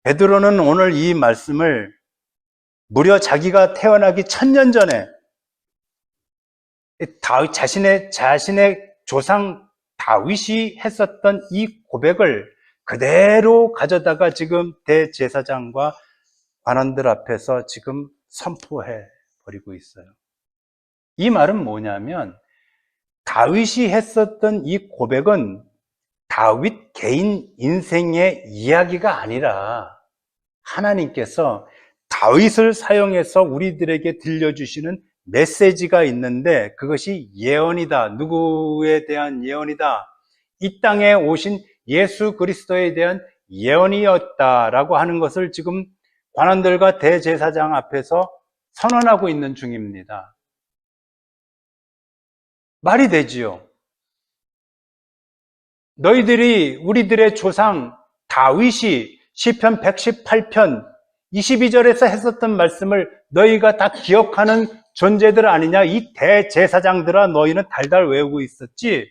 베드로는 오늘 이 말씀을 무려 자기가 태어나기 1000년 전에 다윗 자신의 조상 다윗이 했었던 이 고백을 그대로 가져다가 지금 대제사장과 관원들 앞에서 지금 선포해 버리고 있어요. 이 말은 뭐냐면, 다윗이 했었던 이 고백은 다윗 개인 인생의 이야기가 아니라 하나님께서 다윗을 사용해서 우리들에게 들려주시는 메시지가 있는데 그것이 예언이다. 누구에 대한 예언이다? 이 땅에 오신 예수 그리스도에 대한 예언이었다라고 하는 것을 지금 관원들과 대제사장 앞에서 선언하고 있는 중입니다. 말이 되지요. 너희들이 우리들의 조상 다윗이 시편 118편 22절에서 했었던 말씀을 너희가 다 기억하는 존재들 아니냐? 이 대제사장들아 너희는 달달 외우고 있었지.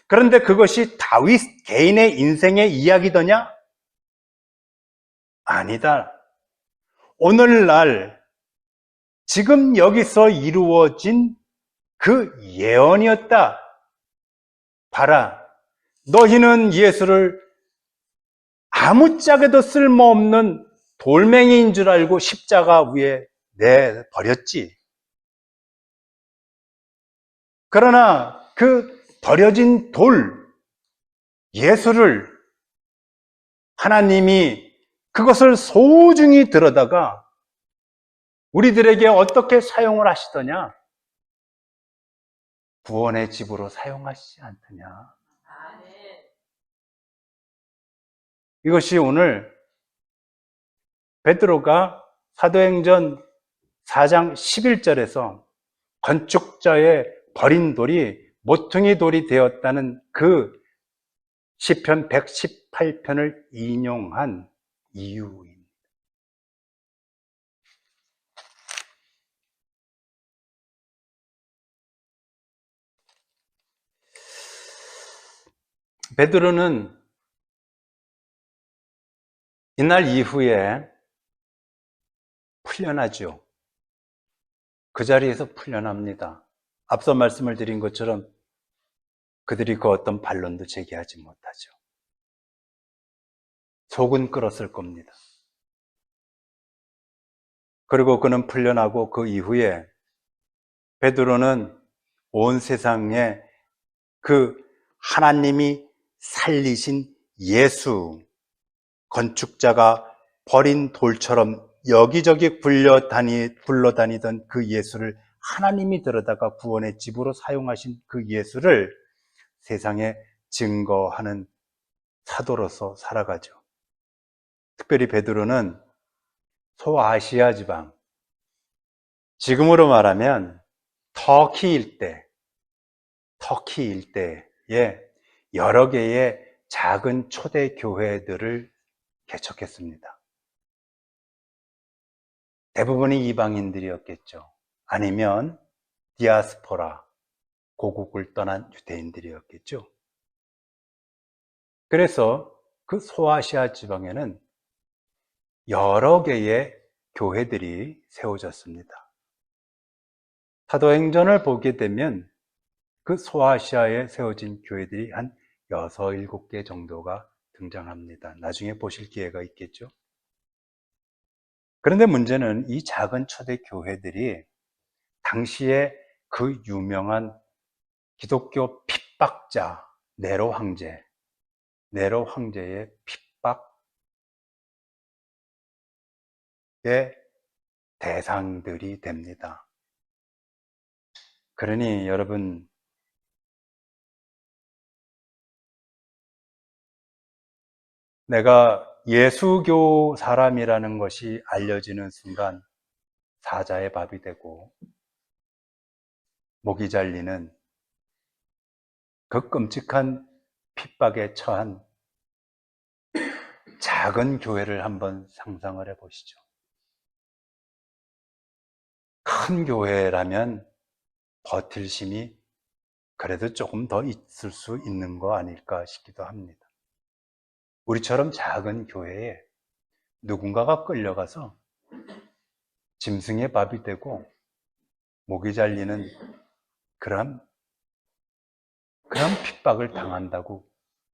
그런데 그것이 다윗 개인의 인생의 이야기더냐? 아니다. 오늘날 지금 여기서 이루어진 그 예언이었다. 봐라. 너희는 예수를 아무짝에도 쓸모없는 돌멩이인 줄 알고 십자가 위에 내버렸지. 그러나 그 버려진 돌, 예수를 하나님이 그것을 소중히 들여다가 우리들에게 어떻게 사용을 하시더냐? 구원의 집으로 사용하시지 않더냐? 이것이 오늘 베드로가 사도행전 4장 11절에서 건축자의 버린 돌이 모퉁이 돌이 되었다는 그 시편 118편을 인용한 이유입니다. 베드로는 이날 이후에 풀려나죠. 그 자리에서 풀려납니다. 앞서 말씀을 드린 것처럼 그들이 그 어떤 반론도 제기하지 못하죠. 속은 끓었을 겁니다. 그리고 그는 풀려나고 그 이후에 베드로는 온 세상에 그 하나님이 살리신 예수, 건축자가 버린 돌처럼 여기저기 굴러다니던 그 예수를 하나님이 들여다가 구원의 집으로 사용하신 그 예수를 세상에 증거하는 사도로서 살아가죠. 특별히 베드로는 소아시아 지방, 지금으로 말하면 터키 일대에 여러 개의 작은 초대 교회들을 개척했습니다. 대부분이 이방인들이었겠죠. 아니면 디아스포라, 고국을 떠난 유대인들이었겠죠. 그래서 그 소아시아 지방에는 여러 개의 교회들이 세워졌습니다. 사도행전을 보게 되면 그 소아시아에 세워진 교회들이 한 6, 7개 정도가 등장합니다. 나중에 보실 기회가 있겠죠. 그런데 문제는 이 작은 초대 교회들이 당시에 그 유명한 기독교 핍박자 네로 황제의 핍박의 대상들이 됩니다. 그러니 여러분, 내가 예수교 사람이라는 것이 알려지는 순간 사자의 밥이 되고 목이 잘리는 그 끔찍한 핍박에 처한 작은 교회를 한번 상상을 해보시죠. 큰 교회라면 버틸 힘이 그래도 조금 더 있을 수 있는 거 아닐까 싶기도 합니다. 우리처럼 작은 교회에 누군가가 끌려가서 짐승의 밥이 되고 목이 잘리는 그런 핍박을 당한다고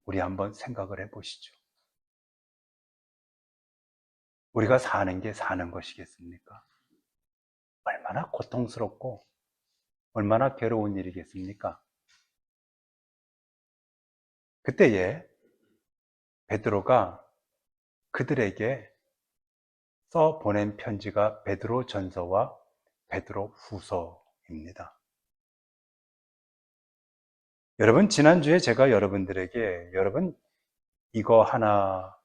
우리 한번 생각을 해보시죠. 우리가 사는 게 사는 것이겠습니까? 얼마나 고통스럽고 얼마나 괴로운 일이겠습니까? 그때에 베드로가 그들에게 보낸 편지가 베드로 전서와 베드로 후서입니다. 여러분, 지난주에 제가 여러분들에게 여러분 이거 하나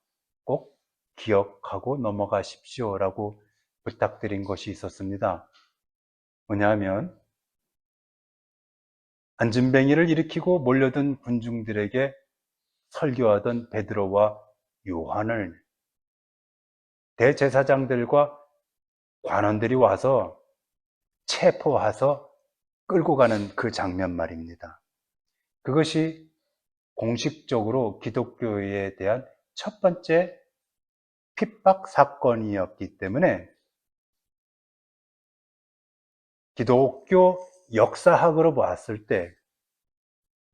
꼭 기억하고 넘어가십시오 라고 부탁드린 것이 있었습니다. 뭐냐면 안진뱅이를 일으키고 몰려든 군중들에게 설교하던 베드로와 요한을 대제사장들과 관원들이 와서 체포해서 끌고 가는 그 장면 말입니다. 그것이 공식적으로 기독교에 대한 첫 번째 핍박 사건이었기 때문에 기독교 역사학으로 봤을 때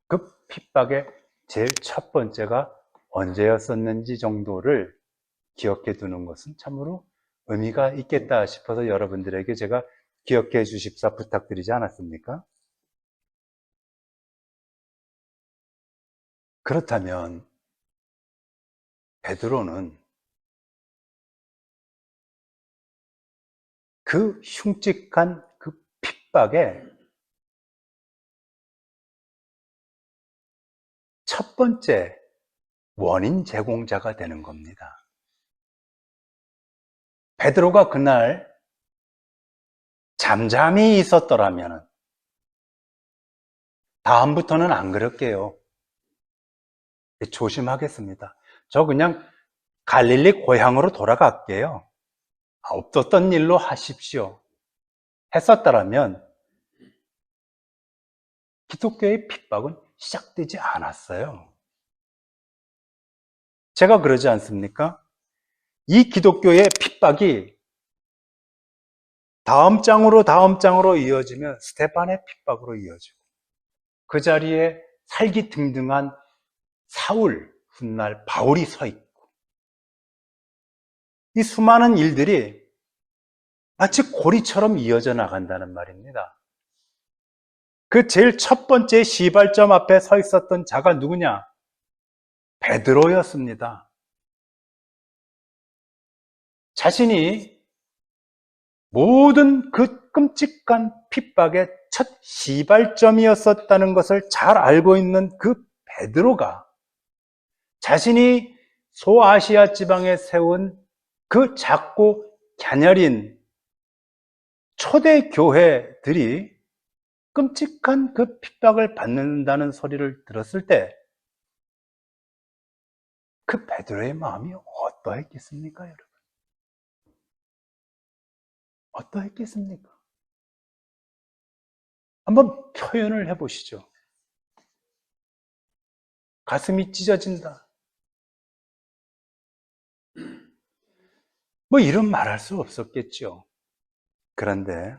그 핍박의 제일 첫 번째가 언제였었는지 정도를 기억해 두는 것은 참으로 의미가 있겠다 싶어서 여러분들에게 제가 기억해 주십사 부탁드리지 않았습니까? 그렇다면 베드로는 그 흉측한 그 핍박의 첫 번째 원인 제공자가 되는 겁니다. 베드로가 그날 잠잠히 있었더라면 다음부터는 안 그럴게요. 조심하겠습니다. 저 그냥 갈릴리 고향으로 돌아갈게요. 없었던 일로 하십시오. 했었더라면 기독교의 핍박은 시작되지 않았어요. 제가 그러지 않습니까? 이 기독교의 핍박이 다음 장으로 이어지면 스데반의 핍박으로 이어지고 그 자리에 살기등등한 사울, 훗날 바울이 서 있고 이 수많은 일들이 마치 고리처럼 이어져 나간다는 말입니다. 그 제일 첫 번째 시발점 앞에 서 있었던 자가 누구냐? 베드로였습니다. 자신이 모든 그 끔찍한 핍박의 첫 시발점이었었다는 것을 잘 알고 있는 그 베드로가 자신이 소아시아 지방에 세운 그 작고 갸냘인 초대 교회들이 끔찍한 그 핍박을 받는다는 소리를 들었을 때 그 베드로의 마음이 어떠했겠습니까, 여러분? 어떠했겠습니까? 한번 표현을 해보시죠. 가슴이 찢어진다. 뭐 이런 말할 수 없었겠죠. 그런데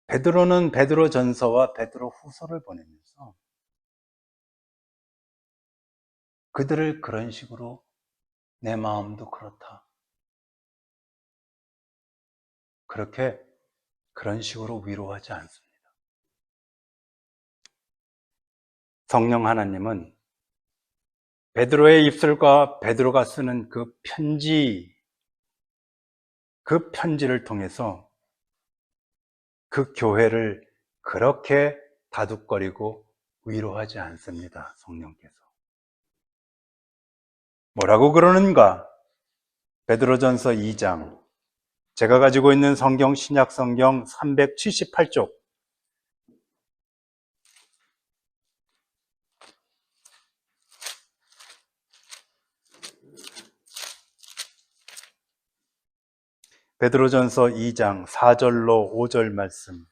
베드로는 베드로 전서와 베드로 후서를 보내면서 그들을 그런 식으로 내 마음도 그렇다. 그런 식으로 위로하지 않습니다. 성령 하나님은 베드로의 입술과 베드로가 쓰는 그 편지를 통해서 그 교회를 그렇게 다독거리고 위로하지 않습니다. 성령께서. 뭐라고 그러는가? 베드로전서 2장. 제가 가지고 있는 성경, 신약 성경 378쪽. 베드로전서 2장 4절로 5절 말씀.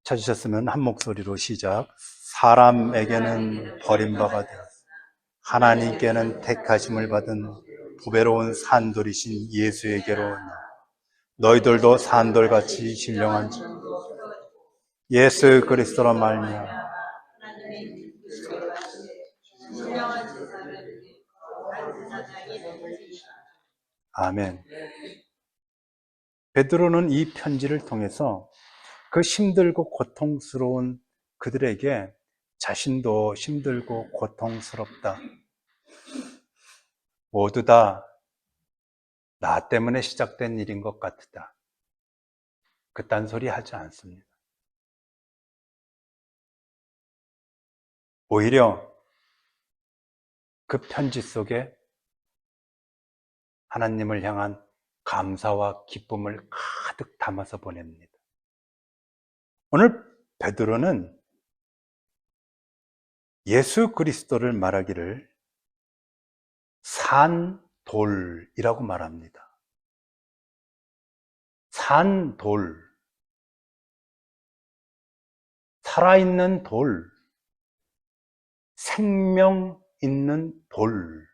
찾으셨으면 한 목소리로 시작. 사람에게는 버림받아 되었으나 하나님께는 택하심을 받은 보배로운 산돌이신 예수에게로 너희들도 산돌같이 신령한 예수 그리스도로 말미암아 아멘. 베드로는 이 편지를 통해서 그 힘들고 고통스러운 그들에게 자신도 힘들고 고통스럽다. 모두 다 나 때문에 시작된 일인 것 같다. 그딴 소리 하지 않습니다. 오히려 그 편지 속에 하나님을 향한 감사와 기쁨을 가득 담아서 보냅니다. 오늘 베드로는 예수 그리스도를 말하기를 산돌이라고 말합니다. 산돌, 살아있는 돌, 생명 있는 돌.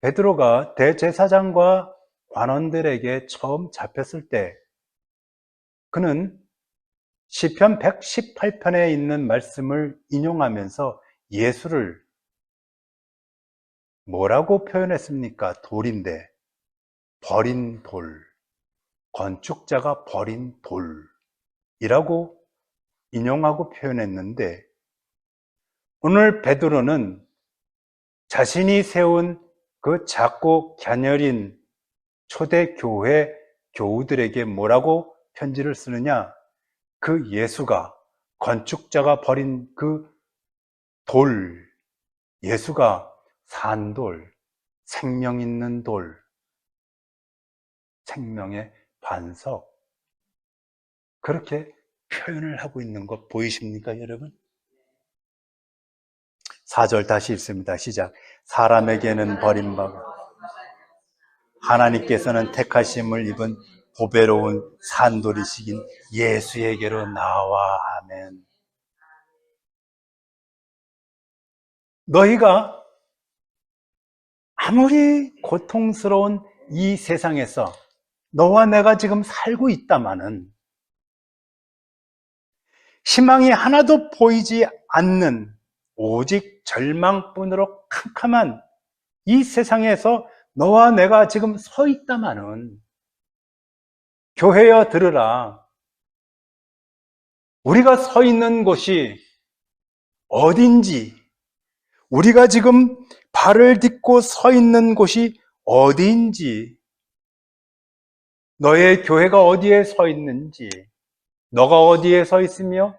베드로가 대제사장과 관원들에게 처음 잡혔을 때 그는 시편 118편에 있는 말씀을 인용하면서 예수를 뭐라고 표현했습니까? 돌인데, 버린 돌, 건축자가 버린 돌이라고 인용하고 표현했는데, 오늘 베드로는 자신이 세운 그 작고 갸녀린 초대교회 교우들에게 뭐라고 편지를 쓰느냐? 그 예수가, 건축자가 버린 그 돌, 예수가 산돌, 생명 있는 돌, 생명의 반석, 그렇게 표현을 하고 있는 것 보이십니까, 여러분? 4절 다시 읽습니다. 시작. 사람에게는 버림받고 하나님께서는 택하심을 입은 보배로운 산돌이시긴 예수에게로 나와. 아멘. 너희가 아무리 고통스러운 이 세상에서 너와 내가 지금 살고 있다마는 희망이 하나도 보이지 않는 오직 절망뿐으로 캄캄한 이 세상에서 너와 내가 지금 서 있다마는 교회여 들으라. 우리가 서 있는 곳이 어딘지, 우리가 지금 발을 딛고 서 있는 곳이 어디인지, 너의 교회가 어디에 서 있는지, 너가 어디에 서 있으며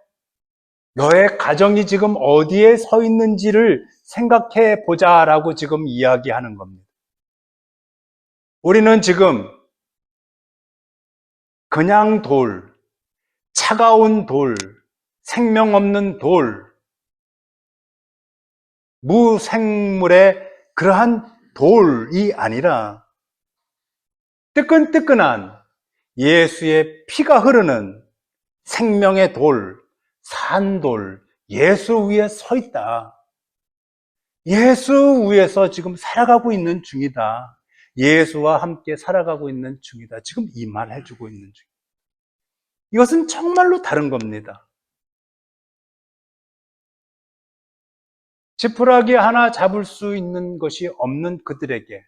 너의 가정이 지금 어디에 서 있는지를 생각해 보자라고 지금 이야기하는 겁니다. 우리는 지금 그냥 돌, 차가운 돌, 생명 없는 돌, 무생물의 그러한 돌이 아니라 뜨끈뜨끈한 예수의 피가 흐르는 생명의 돌, 산돌, 예수 위에 서 있다. 예수 위에서 지금 살아가고 있는 중이다. 예수와 함께 살아가고 있는 중이다. 지금 이 말 해주고 있는 중이다. 이것은 정말로 다른 겁니다. 지푸라기 하나 잡을 수 있는 것이 없는 그들에게,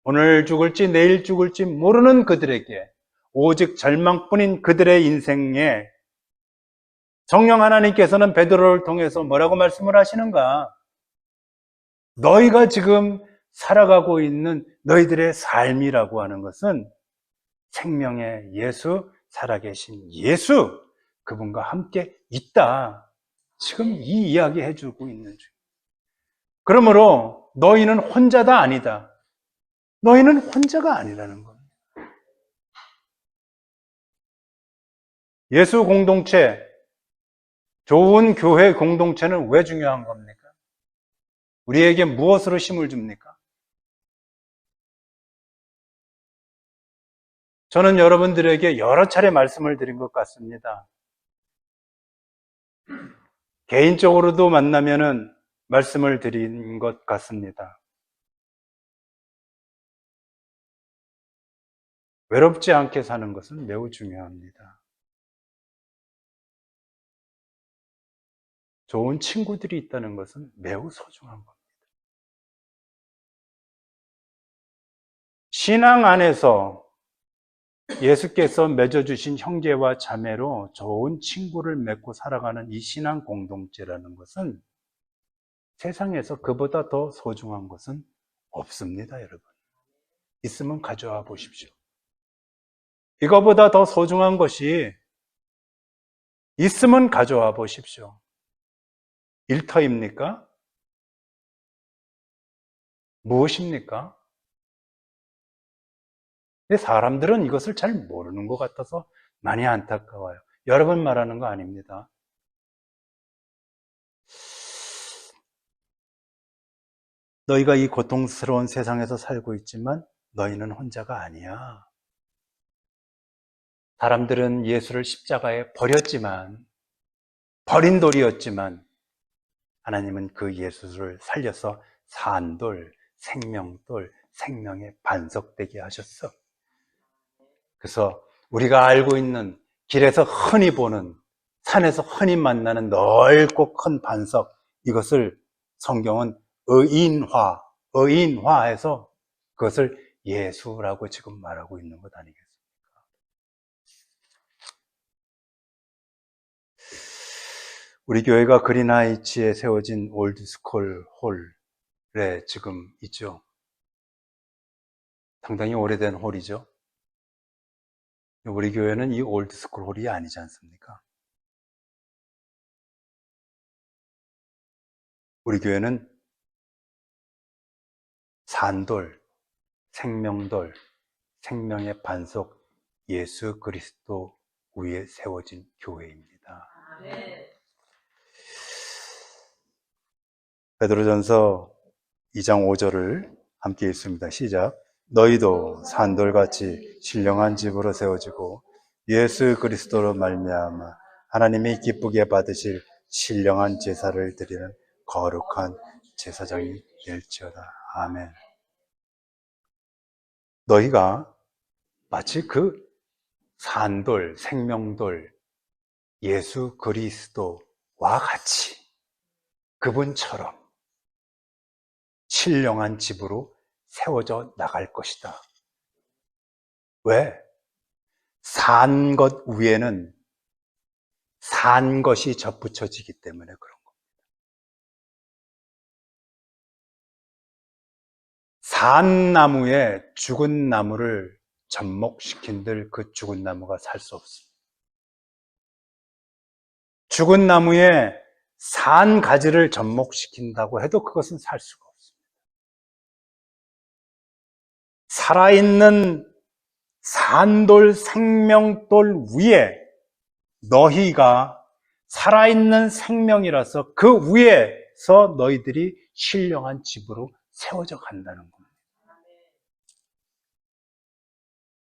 오늘 죽을지 내일 죽을지 모르는 그들에게, 오직 절망뿐인 그들의 인생에 성령 하나님께서는 베드로를 통해서 뭐라고 말씀을 하시는가? 너희가 지금 살아가고 있는 너희들의 삶이라고 하는 것은 생명의 예수, 살아계신 예수, 그분과 함께 있다. 지금 이 이야기 해주고 있는 중. 그러므로 너희는 혼자다 아니다. 너희는 혼자가 아니라는 겁니다. 예수 공동체, 좋은 교회 공동체는 왜 중요한 겁니까? 우리에게 무엇으로 힘을 줍니까? 저는 여러분들에게 여러 차례 말씀을 드린 것 같습니다. 개인적으로도 만나면은 말씀을 드린 것 같습니다. 외롭지 않게 사는 것은 매우 중요합니다. 좋은 친구들이 있다는 것은 매우 소중한 겁니다. 신앙 안에서 예수께서 맺어주신 형제와 자매로 좋은 친구를 맺고 살아가는 이 신앙 공동체라는 것은 세상에서 그보다 더 소중한 것은 없습니다, 여러분. 있으면 가져와 보십시오. 이거보다 더 소중한 것이 있으면 가져와 보십시오. 일터입니까? 무엇입니까? 근데 사람들은 이것을 잘 모르는 것 같아서 많이 안타까워요. 여러분 말하는 거 아닙니다. 너희가 이 고통스러운 세상에서 살고 있지만 너희는 혼자가 아니야. 사람들은 예수를 십자가에 버렸지만, 버린 돌이었지만 하나님은 그 예수를 살려서 산돌, 생명돌, 생명의 반석되게 하셨어. 그래서 우리가 알고 있는 길에서 흔히 보는, 산에서 흔히 만나는 넓고 큰 반석, 이것을 성경은 의인화해서 그것을 예수라고 지금 말하고 있는 것 아니겠습니까? 우리 교회가 그린하이츠에 세워진 올드스쿨 홀에 지금 있죠. 상당히 오래된 홀이죠. 우리 교회는 이 올드스쿨 홀이 아니지 않습니까? 우리 교회는 산돌, 생명돌, 생명의 반석 예수 그리스도 위에 세워진 교회입니다. 베드로전서 2장 5절을 함께 읽습니다. 시작. 너희도 산돌같이 신령한 집으로 세워지고 예수 그리스도로 말미암아 하나님이 기쁘게 받으실 신령한 제사를 드리는 거룩한 제사장이 될지어다. 아멘. 너희가 마치 그 산돌, 생명돌, 예수 그리스도와 같이 그분처럼 신령한 집으로 세워져 나갈 것이다. 왜? 산 것 위에는 산 것이 접붙여지기 때문에 그런 겁니다. 산 나무에 죽은 나무를 접목시킨들 그 죽은 나무가 살 수 없습니다. 죽은 나무에 산 가지를 접목시킨다고 해도 그것은 살 수가 없습니다. 살아있는 산돌 생명돌 위에 너희가 살아있는 생명이라서 그 위에서 너희들이 신령한 집으로 세워져 간다는 겁니다.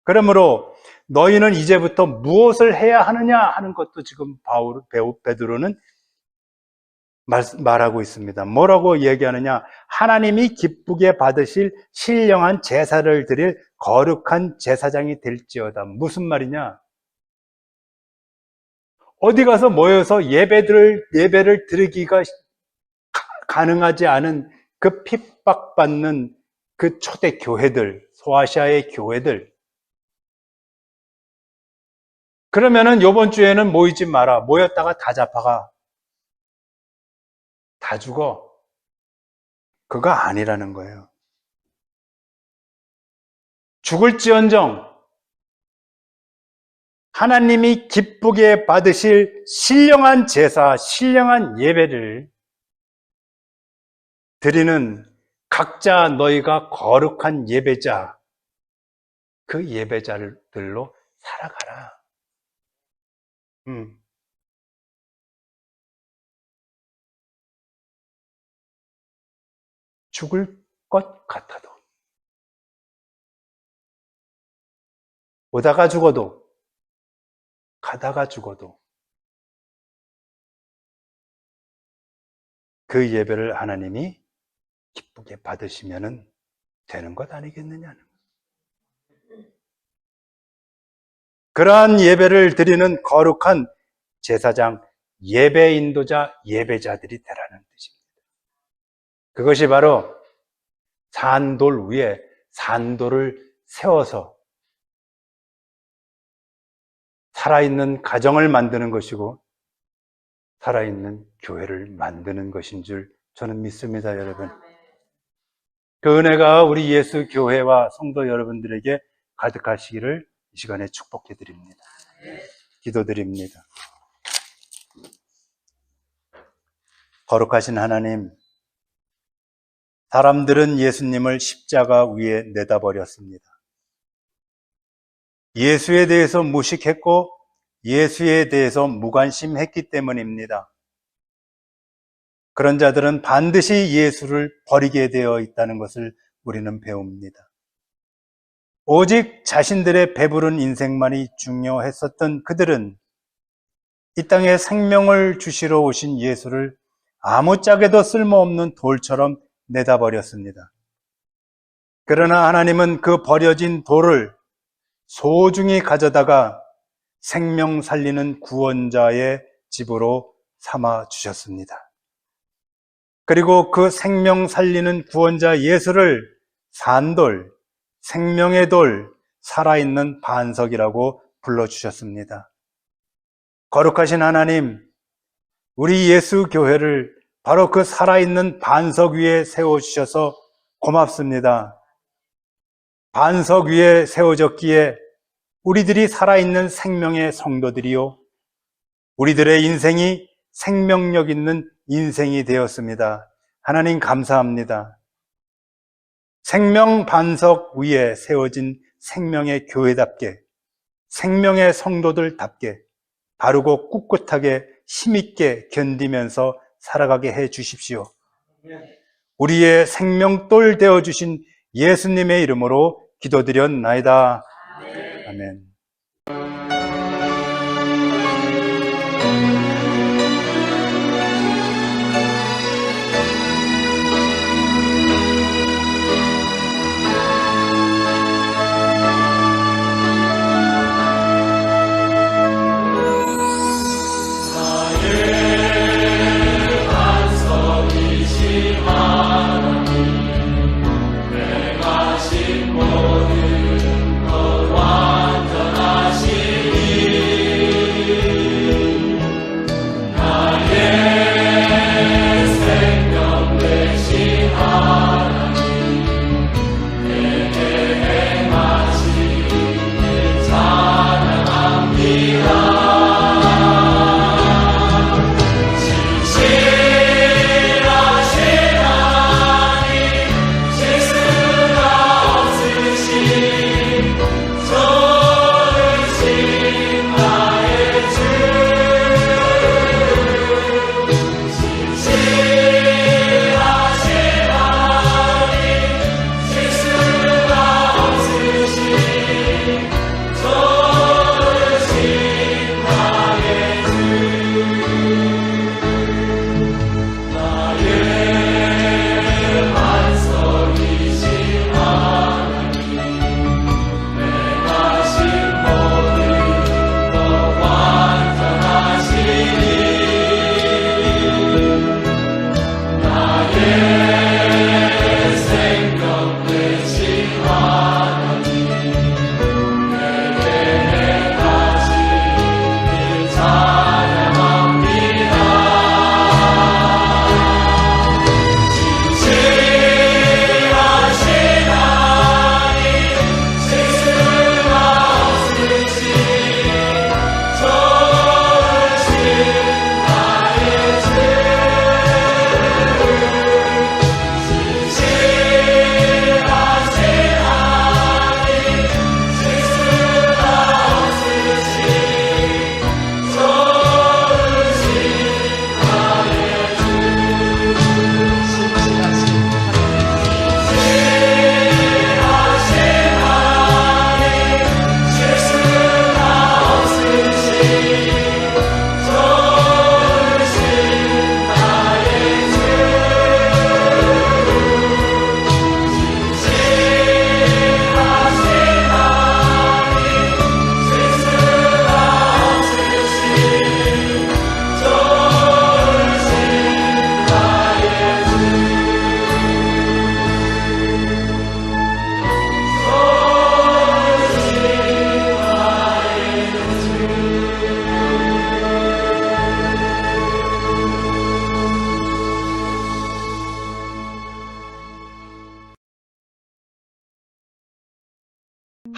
그러므로 너희는 이제부터 무엇을 해야 하느냐 하는 것도 지금 베드로는 말하고 있습니다. 뭐라고 얘기하느냐? 하나님이 기쁘게 받으실 신령한 제사를 드릴 거룩한 제사장이 될지어다. 무슨 말이냐? 어디 가서 모여서 예배를 드리기가 가능하지 않은 그 핍박받는 그 초대 교회들, 소아시아의 교회들. 그러면은 요번 주에는 모이지 마라. 모였다가 다 잡아가. 다 죽어. 그거 아니라는 거예요. 죽을지언정 하나님이 기쁘게 받으실 신령한 제사, 신령한 예배를 드리는 각자 너희가 거룩한 예배자, 그 예배자들로 살아가라. 죽을 것 같아도, 오다가 죽어도, 가다가 죽어도 그 예배를 하나님이 기쁘게 받으시면 되는 것 아니겠느냐는. 그러한 예배를 드리는 거룩한 제사장, 예배 인도자, 예배자들이 되라는 뜻입니다. 그것이 바로 산돌 위에 산돌을 세워서 살아있는 가정을 만드는 것이고 살아있는 교회를 만드는 것인 줄 저는 믿습니다, 여러분. 그 은혜가 우리 예수 교회와 성도 여러분들에게 가득하시기를 이 시간에 축복해 드립니다. 기도드립니다. 거룩하신 하나님, 사람들은 예수님을 십자가 위에 내다버렸습니다. 예수에 대해서 무식했고 예수에 대해서 무관심했기 때문입니다. 그런 자들은 반드시 예수를 버리게 되어 있다는 것을 우리는 배웁니다. 오직 자신들의 배부른 인생만이 중요했었던 그들은 이 땅에 생명을 주시러 오신 예수를 아무짝에도 쓸모없는 돌처럼 내다버렸습니다. 그러나 하나님은 그 버려진 돌을 소중히 가져다가 생명 살리는 구원자의 집으로 삼아 주셨습니다. 그리고 그 생명 살리는 구원자 예수를 산돌, 생명의 돌, 살아있는 반석이라고 불러주셨습니다. 거룩하신 하나님, 우리 예수 교회를 바로 그 살아있는 반석 위에 세워주셔서 고맙습니다. 반석 위에 세워졌기에 우리들이 살아있는 생명의 성도들이요, 우리들의 인생이 생명력 있는 인생이 되었습니다. 하나님 감사합니다. 생명 반석 위에 세워진 생명의 교회답게, 생명의 성도들답게 바르고 꿋꿋하게 힘있게 견디면서 살아가게 해 주십시오. 우리의 생명돌 되어주신 예수님의 이름으로 기도드렸나이다. 아멘. 모든 것 완전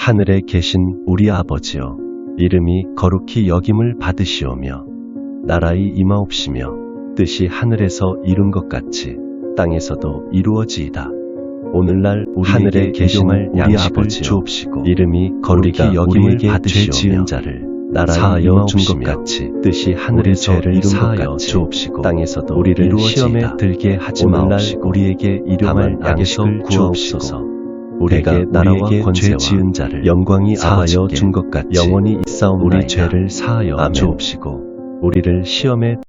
하늘에 계신 우리 아버지여, 이름이 거룩히 여김을 받으시오며 나라의 임하옵시며 뜻이 하늘에서 이룬 것 같이 땅에서도 이루어지이다. 오늘날 하늘에 계신 우리 아버지 주옵시고 이름이 거룩히 여김을 받으시오며 자를 사하여 준 것 같이 뜻이 하늘에서 이룬 것 같이 주옵시고 땅에서도 우리를 시험에 들게 하지 마옵시고 우리에게 일용할 양식을 주옵소서. 우리에게 나라와 권세와 지은 자를 영광이 사하여 준 것 같이 영원히 있사옵나이다. 우리 죄를 사하여 주옵시고 우리를 시험에